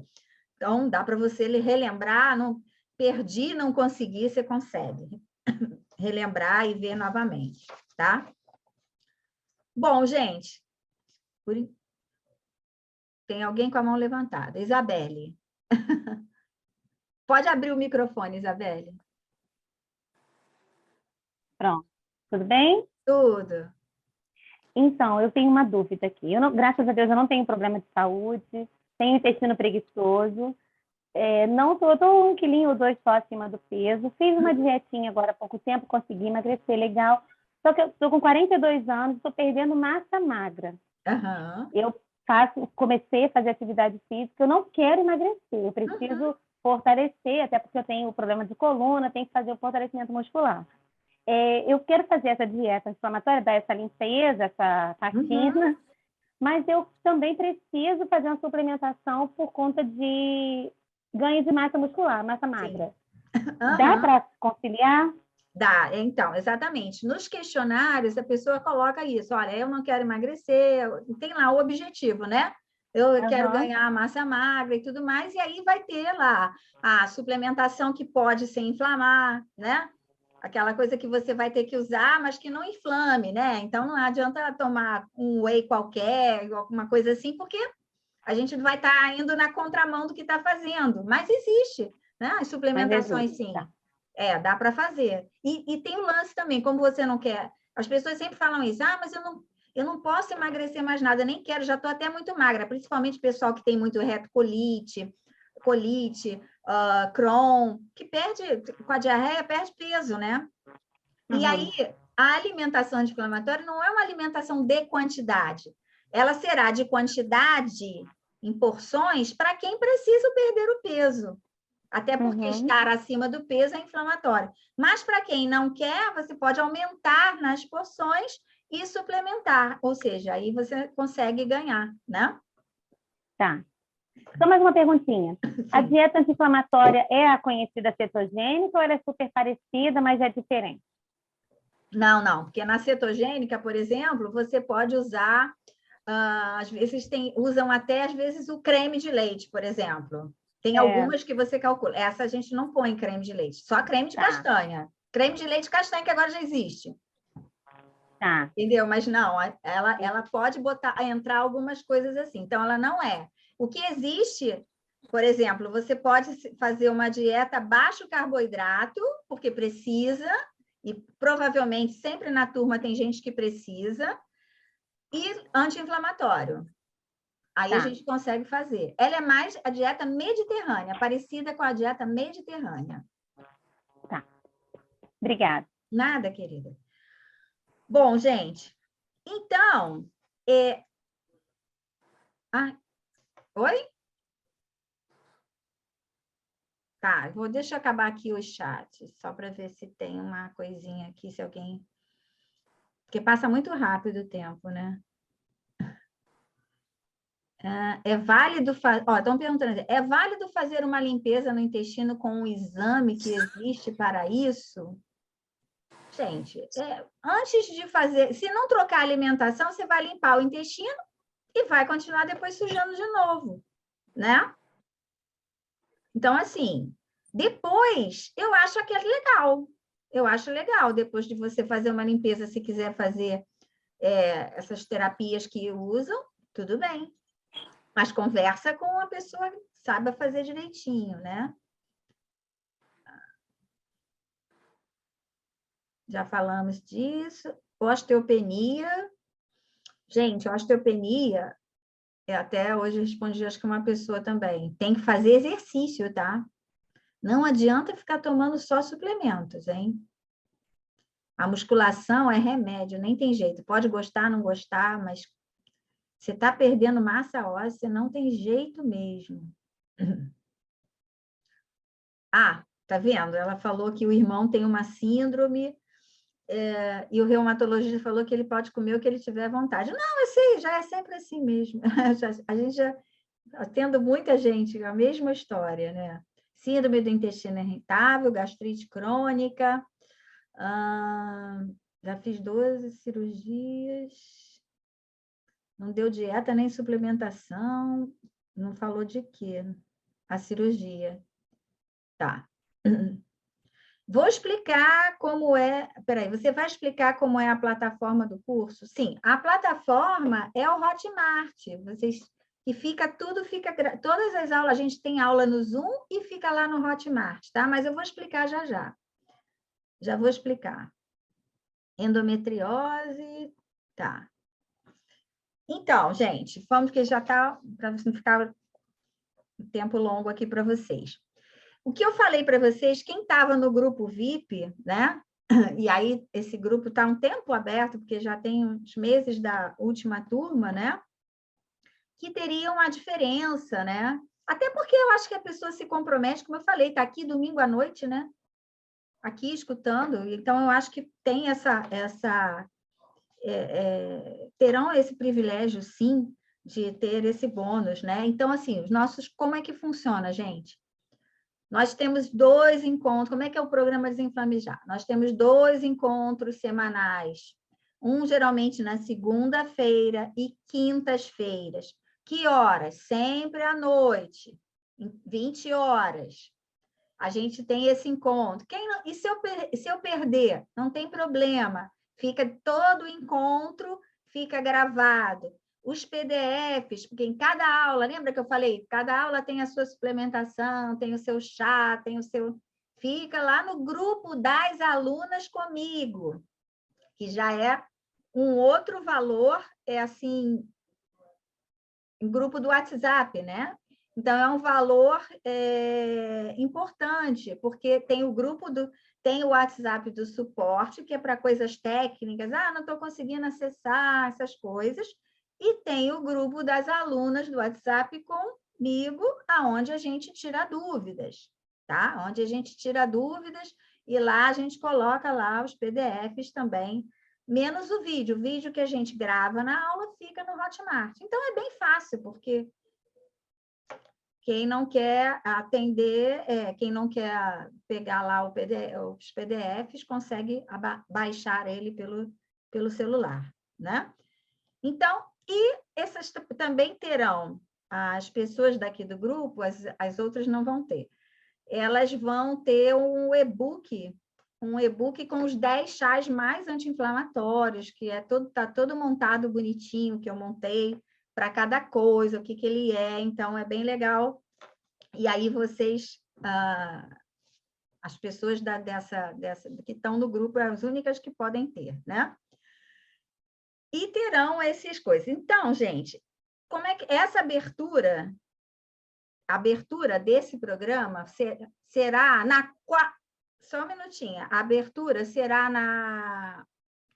Então, dá para você relembrar, não perdi, não consegui, você consegue relembrar e ver novamente, tá? Bom, gente, Tem alguém com a mão levantada. Isabelle. Pode abrir o microfone, Isabelle. Pronto. Tudo bem? Tudo. Então, eu tenho uma dúvida aqui. Graças a Deus, eu não tenho problema de saúde, tenho intestino preguiçoso, eu estou 1 quilinho ou 2 só acima do peso. Fiz uma dietinha agora há pouco tempo, consegui emagrecer legal. Só que eu estou com 42 anos, estou perdendo massa magra. Uhum. Eu comecei a fazer atividade física, eu não quero emagrecer, eu preciso fortalecer, até porque eu tenho problema de coluna, tenho que fazer o fortalecimento muscular. Eu quero fazer essa dieta inflamatória, dar essa limpeza, essa faxina, mas eu também preciso fazer uma suplementação por conta de ganho de massa muscular, massa magra. Dá para conciliar? Dá, então, exatamente. Nos questionários, a pessoa coloca isso, olha, eu não quero emagrecer, tem lá o objetivo, né? Eu quero ganhar massa magra e tudo mais, e aí vai ter lá a suplementação que pode se inflamar, né? Aquela coisa que você vai ter que usar, mas que não inflame, né? Então, não adianta tomar um whey qualquer, alguma coisa assim, porque a gente vai estar indo na contramão do que está fazendo. Mas existe, né? As suplementações, sim. Tá. Dá para fazer. E tem o lance também, como você não quer... As pessoas sempre falam isso, mas eu não posso emagrecer mais nada, nem quero, já estou até muito magra, principalmente o pessoal que tem muito retocolite, colite, Crohn, que com a diarreia, perde peso, né? E aí, a alimentação anti-inflamatória não é uma alimentação de quantidade, ela será de quantidade em porções para quem precisa perder o peso. Até porque estar acima do peso é inflamatório. Mas para quem não quer, você pode aumentar nas porções e suplementar. Ou seja, aí você consegue ganhar, né? Tá. Só mais uma perguntinha. Sim. A dieta anti-inflamatória é a conhecida cetogênica ou ela é super parecida, mas é diferente? Não. Porque na cetogênica, por exemplo, você pode usar... às vezes usam até, às vezes, o creme de leite, por exemplo. Tem algumas que você calcula. Essa a gente não põe creme de leite, só creme de castanha. Creme de leite castanha, que agora já existe. Tá. Entendeu? Mas não, ela pode entrar algumas coisas assim. Então, ela não é. O que existe, por exemplo, você pode fazer uma dieta baixo carboidrato, porque precisa, e provavelmente sempre na turma tem gente que precisa, e anti-inflamatório. Aí a gente consegue fazer. Ela é mais a dieta mediterrânea, parecida com a dieta mediterrânea. Tá. Obrigada. Nada, querida. Bom, gente, então... Oi? Tá, deixa eu acabar aqui o chat, só para ver se tem uma coisinha aqui, se alguém... Porque passa muito rápido o tempo, né? É válido fazer... estão perguntando, é válido fazer uma limpeza no intestino com um exame que existe para isso? Gente, antes de fazer... Se não trocar a alimentação, você vai limpar o intestino e vai continuar depois sujando de novo, né? Então, assim, depois, eu acho que é legal. Eu acho legal, depois de você fazer uma limpeza, se quiser fazer essas terapias que usam, tudo bem. Mas conversa com uma pessoa que saiba fazer direitinho, né? Já falamos disso. Osteopenia. Gente, osteopenia, até hoje eu respondi, acho que uma pessoa também. Tem que fazer exercício, tá? Não adianta ficar tomando só suplementos, hein? A musculação é remédio, nem tem jeito. Pode gostar, não gostar, mas você está perdendo massa óssea, não tem jeito mesmo. Tá vendo? Ela falou que o irmão tem uma síndrome e o reumatologista falou que ele pode comer o que ele tiver vontade. Não, eu sei, já é sempre assim mesmo. A gente já atendo muita gente, a mesma história, né? Síndrome do intestino irritável, gastrite crônica, já fiz 12 cirurgias, não deu dieta nem suplementação, não falou de quê? A cirurgia. Tá. Vou explicar como é... Peraí, você vai explicar como é a plataforma do curso? Sim, a plataforma é o Hotmart. Vocês e todas as aulas, a gente tem aula no Zoom e fica lá no Hotmart, tá? Mas eu vou explicar já já. Já vou explicar. Endometriose, tá. Então, gente, vamos que já está, para não ficar um tempo longo aqui para vocês. O que eu falei para vocês, quem estava no grupo VIP, né? E aí esse grupo está um tempo aberto, porque já tem uns meses da última turma, né? Que teriam a diferença, né? Até porque eu acho que a pessoa se compromete, como eu falei, está aqui domingo à noite, né? Aqui escutando, então eu acho que tem terão esse privilégio, sim, de ter esse bônus, né? Então, assim, como é que funciona, gente? Nós temos 2 encontros, como é que é o programa Desinflame Já? Nós temos 2 encontros semanais, um geralmente na segunda-feira e quintas-feiras. Que horas? Sempre à noite, 20 horas. A gente tem esse encontro. E se eu perder? Não tem problema. Fica todo o encontro, fica gravado. Os PDFs, porque em cada aula, lembra que eu falei? Cada aula tem a sua suplementação, tem o seu chá, tem o seu... Fica lá no grupo das alunas comigo, que já é um outro valor, é assim, em grupo do WhatsApp, né? Então, é um valor importante, porque tem tem o WhatsApp do suporte, que é para coisas técnicas, não estou conseguindo acessar essas coisas, e tem o grupo das alunas do WhatsApp comigo, aonde a gente tira dúvidas, tá? Onde a gente tira dúvidas, e lá a gente coloca lá os PDFs também, menos o vídeo que a gente grava na aula fica no Hotmart. Então, é bem fácil, porque quem não quer atender, quem não quer pegar lá os PDFs, consegue baixar ele pelo celular, né? Então, e essas também terão, as pessoas daqui do grupo, as outras não vão ter, elas vão ter um e-book com os 10 chás mais anti-inflamatórios, que tá todo montado bonitinho, que eu montei para cada coisa, o que ele é, então é bem legal. E aí vocês, as pessoas que estão no grupo, as únicas que podem ter, né? E terão essas coisas. Então, gente, como é que essa abertura desse programa será só um minutinho. A abertura será na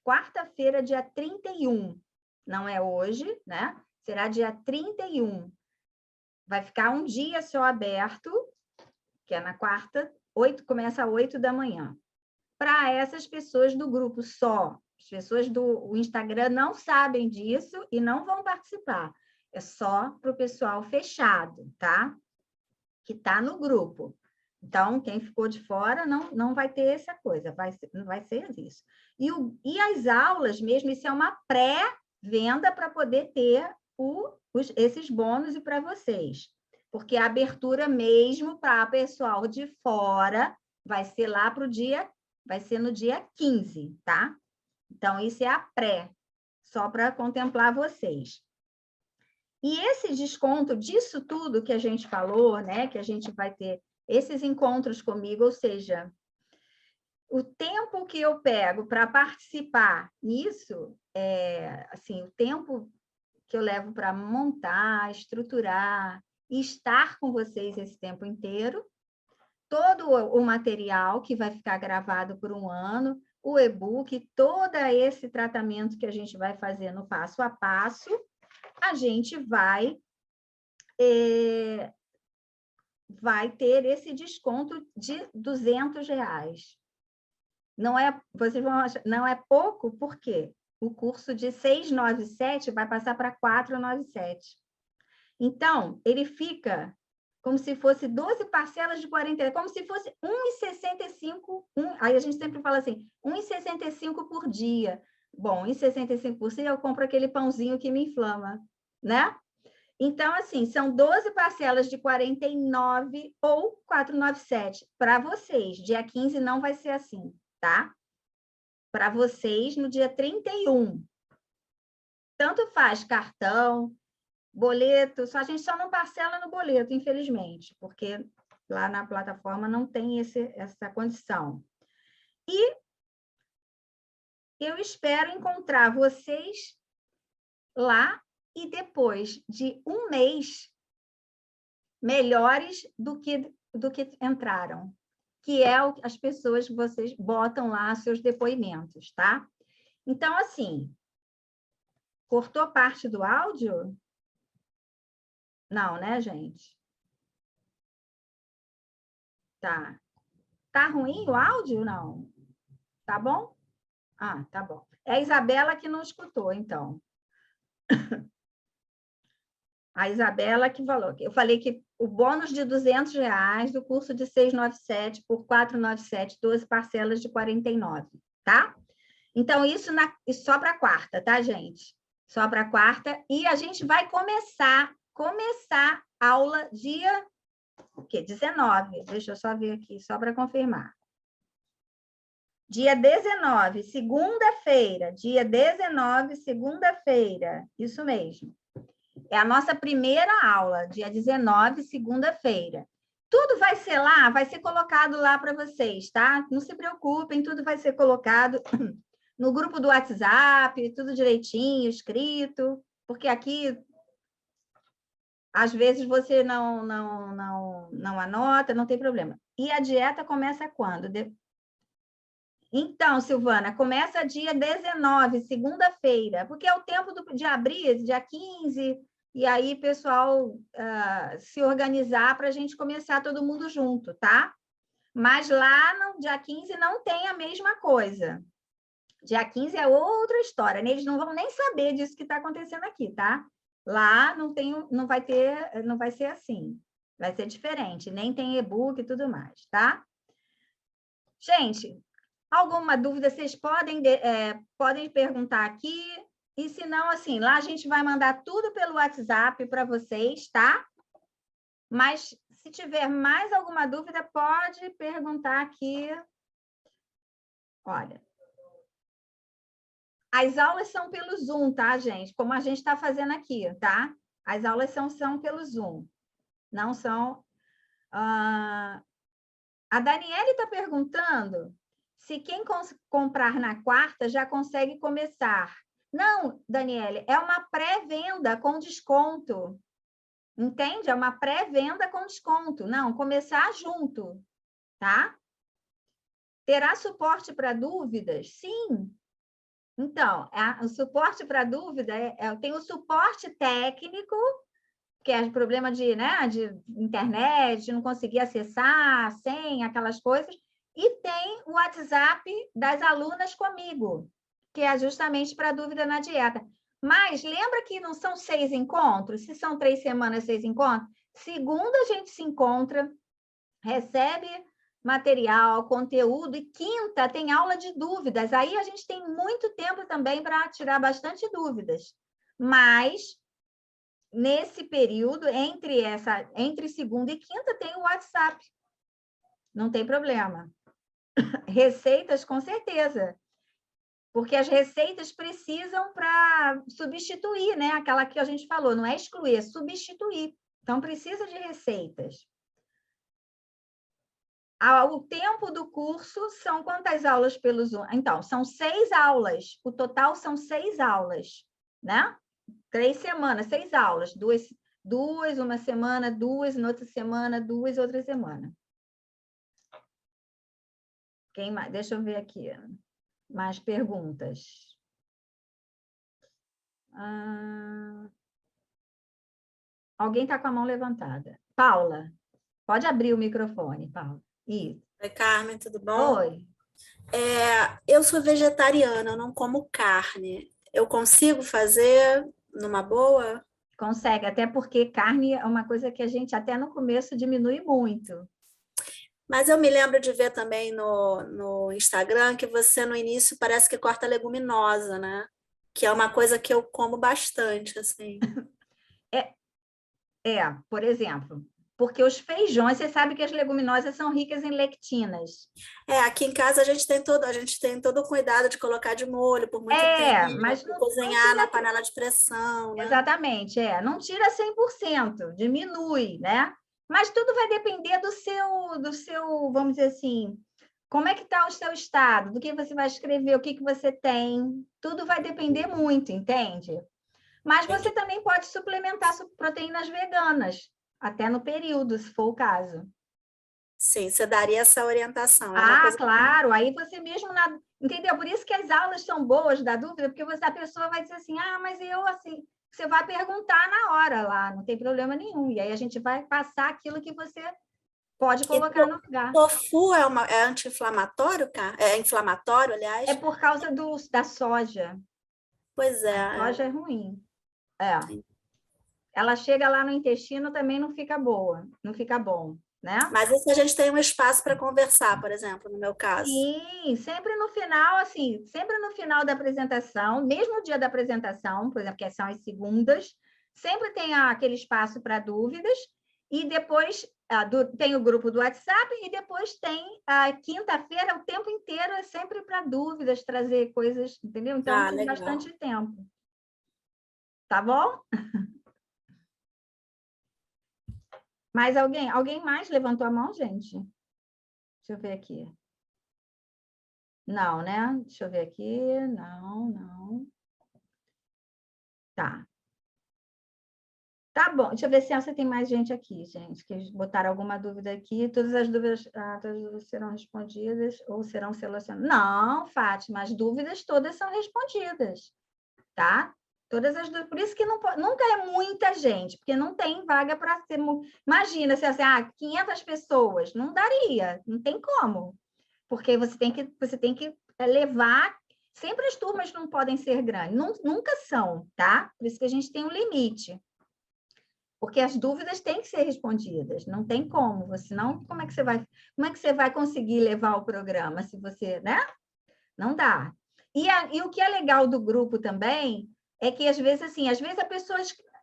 quarta-feira, dia 31. Não é hoje, né? Será dia 31. Vai ficar um dia só aberto, que é na quarta, começa às 8 da manhã. Para essas pessoas do grupo só. As pessoas do Instagram não sabem disso e não vão participar. É só para o pessoal fechado, tá? Que está no grupo. Então, quem ficou de fora não vai ter essa coisa, não vai ser isso. E as aulas mesmo, isso é uma pré-venda para poder ter esses bônus e para vocês. Porque a abertura mesmo para o pessoal de fora vai ser lá para vai ser no dia 15, tá? Então, isso é a pré, só para contemplar vocês. E esse desconto disso tudo que a gente falou, né? Que a gente vai ter esses encontros comigo, ou seja, o tempo que eu pego para participar nisso, assim, o tempo que eu levo para montar, estruturar e estar com vocês esse tempo inteiro, todo o material que vai ficar gravado por um ano, o e-book, todo esse tratamento que a gente vai fazer no passo a passo, a gente vai ter esse desconto de R$200. Vocês vão achar, não é pouco, por quê? O curso de 697 vai passar para 497. Então, ele fica como se fosse 12 parcelas de 40, como se fosse 1,65, aí a gente sempre fala assim, 1,65 por dia. Bom, 1,65 por dia eu compro aquele pãozinho que me inflama, né? Então, assim, são 12 parcelas de 49 ou 497 para vocês. Dia 15 não vai ser assim, tá? Para vocês no dia 31. Tanto faz cartão, boleto, a gente só não parcela no boleto, infelizmente, porque lá na plataforma não tem essa condição. E eu espero encontrar vocês lá e depois de um mês melhores do que entraram, que é as pessoas que vocês botam lá seus depoimentos, tá? Então, assim, cortou parte do áudio? Não, né, gente? Tá. Tá ruim o áudio? Não. Tá bom? Ah, tá bom. É a Isabela que não escutou, então. A Isabela que falou. Eu falei que o bônus de R$200 do curso de 697 por 497, 12 parcelas de 49, tá? Então, isso só para quarta, tá, gente? Só para quarta. E a gente vai começar aula dia o quê? 19. Deixa eu só ver aqui, só para confirmar. Dia 19, segunda-feira. Dia 19, segunda-feira. Isso mesmo. É a nossa primeira aula, dia 19, segunda-feira. Tudo vai ser lá, vai ser colocado lá para vocês, tá? Não se preocupem, tudo vai ser colocado no grupo do WhatsApp, tudo direitinho, escrito, porque aqui, às vezes, você não anota, não tem problema. E a dieta começa quando? Então, Silvana, começa dia 19, segunda-feira, porque é o tempo de abrir, dia 15, e aí, pessoal, se organizar para a gente começar todo mundo junto, tá? Mas lá no dia 15 não tem a mesma coisa. Dia 15 é outra história, né? Eles não vão nem saber disso que está acontecendo aqui, tá? Lá não vai ser assim. Vai ser diferente, nem tem e-book e tudo mais, tá? Gente, alguma dúvida vocês podem perguntar aqui, e se não, assim, lá a gente vai mandar tudo pelo WhatsApp para vocês, tá? Mas se tiver mais alguma dúvida, pode perguntar aqui. Olha, as aulas são pelo Zoom, tá, gente? Como a gente está fazendo aqui, tá? As aulas são pelo Zoom, não são... A Daniele está perguntando se quem comprar na quarta já consegue começar. Não, Daniele, é uma pré-venda com desconto. Entende? É uma pré-venda com desconto. Não, começar junto, tá? Terá suporte para dúvidas? Sim. Então, o suporte para dúvida tem o suporte técnico, que é problema de internet, de não conseguir acessar, senha, aquelas coisas, e tem o WhatsApp das alunas comigo, que é justamente para dúvida na dieta. Mas lembra que não são 6 encontros? Se são 3 semanas, 6 encontros, segunda a gente se encontra, recebe material, conteúdo, e quinta tem aula de dúvidas. Aí a gente tem muito tempo também para tirar bastante dúvidas. Mas nesse período, entre segunda e quinta, tem o WhatsApp. Não tem problema. Receitas, com certeza. Porque as receitas precisam para substituir, né? Aquela que a gente falou, não é excluir, é substituir. Então, precisa de receitas. O tempo do curso são quantas aulas pelo Zoom? Então, são 6 aulas. O total são 6 aulas, né? 3 semanas, 6 aulas. Duas uma semana, 2 na outra semana, 2 outra semana. Quem mais? Deixa eu ver aqui. Mais perguntas. Alguém está com a mão levantada. Paula, pode abrir o microfone, Paula. Isso. Oi, Carmen, tudo bom? Oi. Eu sou vegetariana, eu não como carne. Eu consigo fazer numa boa? Consegue, até porque carne é uma coisa que a gente até no começo diminui muito. Mas eu me lembro de ver também no Instagram que você, no início, parece que corta leguminosa, né? Que é uma coisa que eu como bastante, assim. Por exemplo, porque os feijões, você sabe que as leguminosas são ricas em lectinas. Aqui em casa a gente tem todo o cuidado de colocar de molho por muito tempo, Mas não cozinhar tira, na panela de pressão, né? exatamente, não tira 100%, diminui, né? Mas tudo vai depender do seu, vamos dizer assim, como é que está o seu estado, do que você vai escrever, o que você tem, tudo vai depender muito, entende? Mas você também pode suplementar proteínas veganas, até no período, se for o caso. Sim, você daria essa orientação. Claro, aí você mesmo, entendeu? Por isso que as aulas são boas da dúvida, porque a pessoa vai dizer assim, mas eu assim, você vai perguntar na hora lá, não tem problema nenhum. E aí a gente vai passar aquilo que você pode colocar no lugar. Tofu é anti-inflamatório, cara? É inflamatório, aliás? É por causa da soja. Pois é. A soja é ruim. Ela chega lá no intestino, também não fica boa, não fica bom, né? Mas isso a gente tem um espaço para conversar, por exemplo, no meu caso. Sim, sempre no final, assim, sempre no final da apresentação, mesmo no dia da apresentação, por exemplo, que são as segundas, sempre tem aquele espaço para dúvidas, e depois tem o grupo do WhatsApp, e depois tem a quinta-feira, o tempo inteiro é sempre para dúvidas, trazer coisas, entendeu? Então, tem bastante tempo. Tá bom? Mais alguém? Alguém mais levantou a mão, gente? Deixa eu ver aqui. Não, né? Deixa eu ver aqui. Não. Tá. Tá bom. Deixa eu ver se tem mais gente aqui, gente, que botaram alguma dúvida aqui. Todas as dúvidas serão respondidas ou serão selecionadas. Não, Fátima, as dúvidas todas são respondidas, tá? Todas as dúvidas. Por isso que nunca é muita gente, porque não tem vaga para ser... Imagina, se assim, 500 pessoas, não daria, não tem como. Porque você tem que levar... Sempre as turmas não podem ser grandes, nunca são, tá? Por isso que a gente tem um limite. Porque as dúvidas têm que ser respondidas, não tem como, senão como é que você vai conseguir levar o programa se você, né? Não dá. E o que é legal do grupo também é que às vezes a pessoa,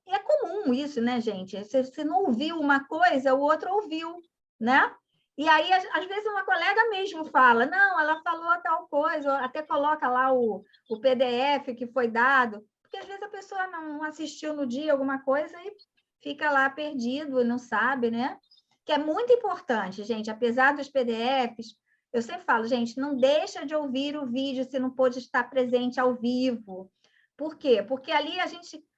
é comum isso, né, gente? Você não ouviu uma coisa, o outro ouviu, né? E aí, às vezes, uma colega mesmo fala, não, ela falou tal coisa, até coloca lá o PDF que foi dado, porque às vezes a pessoa não assistiu no dia alguma coisa e fica lá perdido, não sabe, né? Que é muito importante, gente, apesar dos PDFs, eu sempre falo, gente, não deixa de ouvir o vídeo se não pôde estar presente ao vivo. Por quê? Porque ali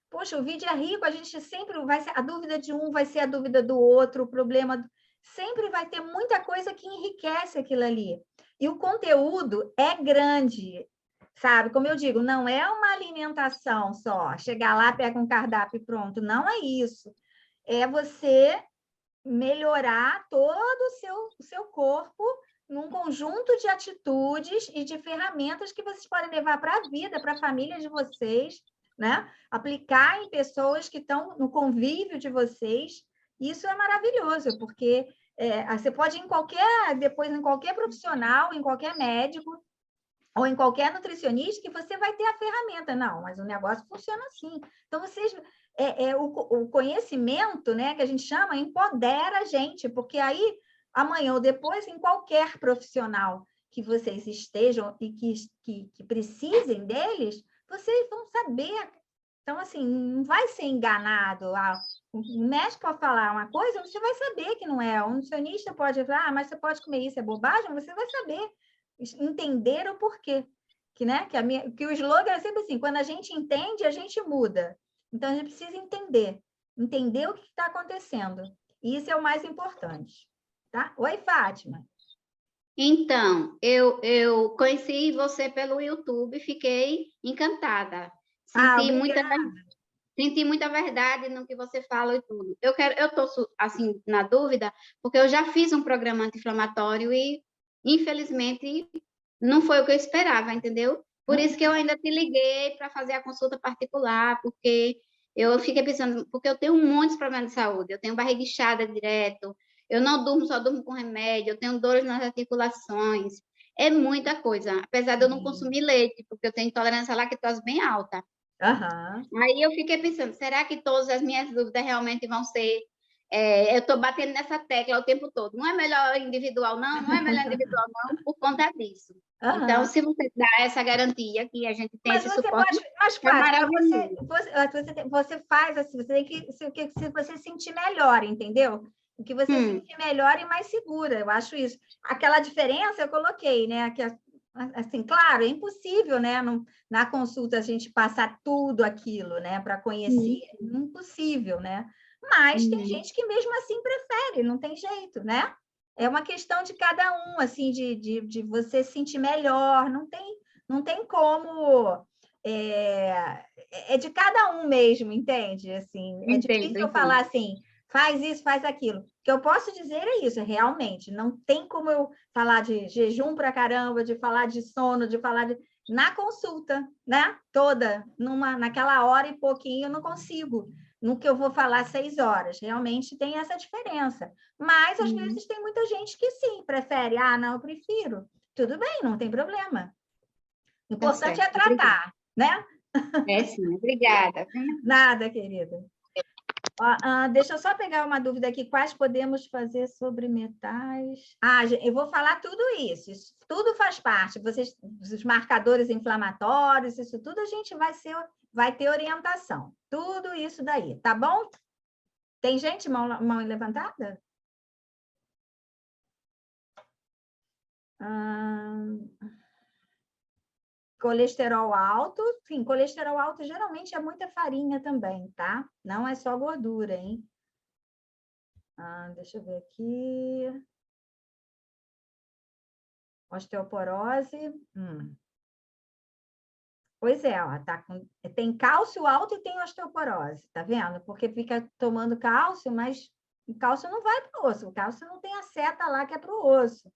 poxa, o vídeo é rico, a gente sempre vai ser, a dúvida de um vai ser a dúvida do outro, o problema, sempre vai ter muita coisa que enriquece aquilo ali. E o conteúdo é grande, sabe? Como eu digo, não é uma alimentação só, chegar lá, pega um cardápio e pronto, não é isso. É você melhorar todo o seu corpo num conjunto de atitudes e de ferramentas que vocês podem levar para a vida, para a família de vocês, né? Aplicar em pessoas que estão no convívio de vocês. Isso é maravilhoso, porque você pode ir depois em qualquer profissional, em qualquer médico, ou em qualquer nutricionista, que você vai ter a ferramenta. Não, mas o negócio funciona assim. Então, o conhecimento, né, que a gente chama, empodera a gente, porque aí, amanhã ou depois, em qualquer profissional que vocês estejam e que precisem deles, vocês vão saber. Então, assim, não vai ser enganado. O médico pode falar uma coisa, você vai saber que não é. O nutricionista pode falar, mas você pode comer isso, é bobagem, você vai saber. Entender o porquê. Que o slogan é sempre assim, quando a gente entende, a gente muda. Então, a gente precisa entender o que está acontecendo. E isso é o mais importante. Tá? Oi, Fátima. Então, eu conheci você pelo YouTube, fiquei encantada. Senti muita verdade no que você fala e tudo. Eu estou assim na dúvida, porque eu já fiz um programa anti-inflamatório e infelizmente não foi o que eu esperava, entendeu? Por isso que eu ainda te liguei para fazer a consulta particular, porque eu fiquei pensando, porque eu tenho muitos problemas de saúde, eu tenho barriga inchada direto, eu não durmo, só durmo com remédio, eu tenho dores nas articulações, é muita coisa, apesar de eu não consumir leite, porque eu tenho intolerância à lactose bem alta. Uhum. Aí eu fiquei pensando, será que todas as minhas dúvidas realmente vão ser eu estou batendo nessa tecla o tempo todo. Não é melhor individual, não? Não é melhor individual, não, por conta disso. Então, se você dá essa garantia que a gente tem esse suporte, é maravilhoso. Você faz assim, você tem que se você sentir melhor, entendeu? O que você sentir melhor e mais segura, eu acho isso. Aquela diferença eu coloquei, né? Que, assim, claro, é impossível, né? Na consulta a gente passar tudo aquilo, né? Para conhecer, impossível, né? Mas tem gente que mesmo assim prefere, não tem jeito, né? É uma questão de cada um, assim, de você se sentir melhor, não tem como... É de cada um mesmo, entende? Assim, é difícil eu falar assim, faz isso, faz aquilo. O que eu posso dizer é isso, realmente, não tem como eu falar de jejum pra caramba, de falar de sono, de falar de... Na consulta, né? Toda, naquela hora e pouquinho, eu não consigo. No que eu vou falar 6 horas, realmente tem essa diferença. Mas, às vezes, tem muita gente que sim, prefere, não, eu prefiro. Tudo bem, não tem problema. O importante é tratar, né? Sim, obrigada. Nada, querida. Deixa eu só pegar uma dúvida aqui. Quais podemos fazer sobre metais? Eu vou falar tudo isso. Isso tudo faz parte. Os marcadores inflamatórios, isso tudo a gente vai ter orientação. Tudo isso daí, tá bom? Tem gente mão levantada? Colesterol alto, sim, colesterol alto geralmente é muita farinha também, tá? Não é só gordura, hein? Deixa eu ver aqui. Osteoporose. Pois é, ó, tem cálcio alto e tem osteoporose, tá vendo? Porque fica tomando cálcio, mas o cálcio não vai para o osso, o cálcio não tem a seta lá que é para o osso.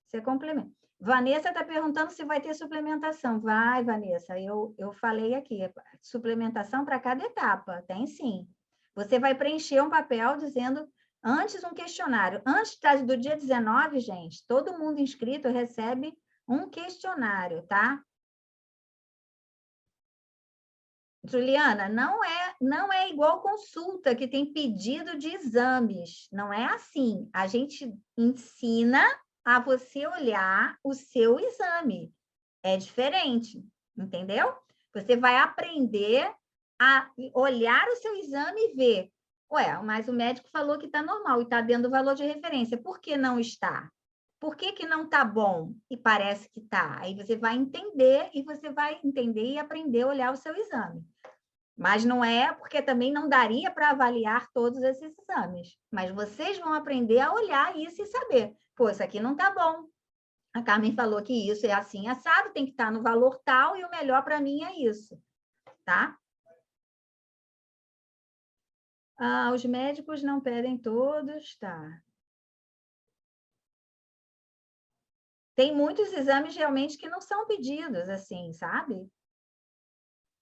Você complementa. Vanessa está perguntando se vai ter suplementação. Vai, Vanessa, eu falei aqui, suplementação para cada etapa, tem sim. Você vai preencher um papel dizendo, antes um questionário. Antes do dia 19, gente, todo mundo inscrito recebe um questionário, tá? Juliana, não é igual consulta, que tem pedido de exames. Não é assim. A gente ensina a você olhar o seu exame. É diferente, entendeu? Você vai aprender a olhar o seu exame e ver. Mas o médico falou que está normal e está dentro do valor de referência. Por que não está? Por que não está bom e parece que está? Aí você vai entender e aprender a olhar o seu exame. Mas não é porque também não daria para avaliar todos esses exames. Mas vocês vão aprender a olhar isso e saber. Isso aqui não está bom. A Carmen falou que isso é assim, assado, tem que estar no valor tal e o melhor para mim é isso. Tá? Os médicos não pedem todos, tá? Tem muitos exames realmente que não são pedidos, assim, sabe?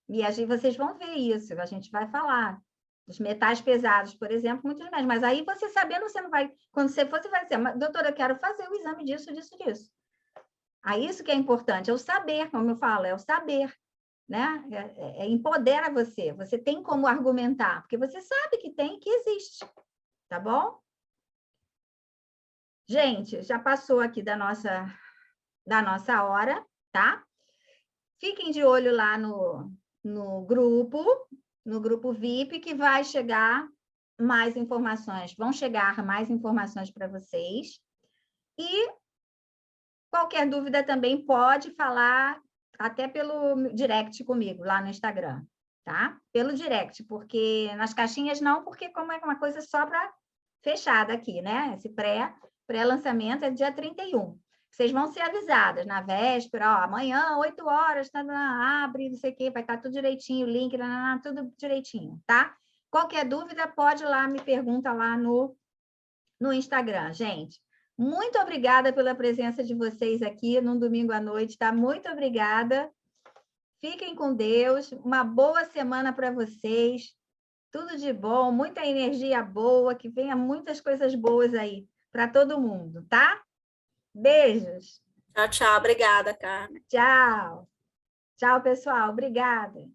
E vocês vão ver isso, a gente vai falar. Os metais pesados, por exemplo, muitos metais. Mas aí você sabendo, você não vai... Quando você for, você vai dizer, doutora, eu quero fazer o exame disso, disso, disso. Aí isso que é importante, é o saber, como eu falo, é o saber, né? Empodera você. Você tem como argumentar, porque você sabe que tem, que existe. Tá bom? Gente, já passou aqui da nossa hora, tá? Fiquem de olho lá no grupo VIP, que vai chegar mais informações. Vão chegar mais informações para vocês. E qualquer dúvida também pode falar até pelo direct comigo, lá no Instagram, tá? Pelo direct, porque nas caixinhas não, porque como é uma coisa só para fechada aqui, né? Esse pré-lançamento é dia 31. Vocês vão ser avisadas na véspera, amanhã, 8 horas, abre, não sei o quê, vai estar tudo direitinho, o link, tudo direitinho, tá? Qualquer dúvida, pode ir lá, me pergunta lá no Instagram, gente. Muito obrigada pela presença de vocês aqui num domingo à noite, tá? Muito obrigada. Fiquem com Deus, uma boa semana para vocês. Tudo de bom, muita energia boa, que venha muitas coisas boas aí para todo mundo, tá? Beijos. Tchau, tchau. Obrigada, Carmen. Tchau. Tchau, pessoal. Obrigada.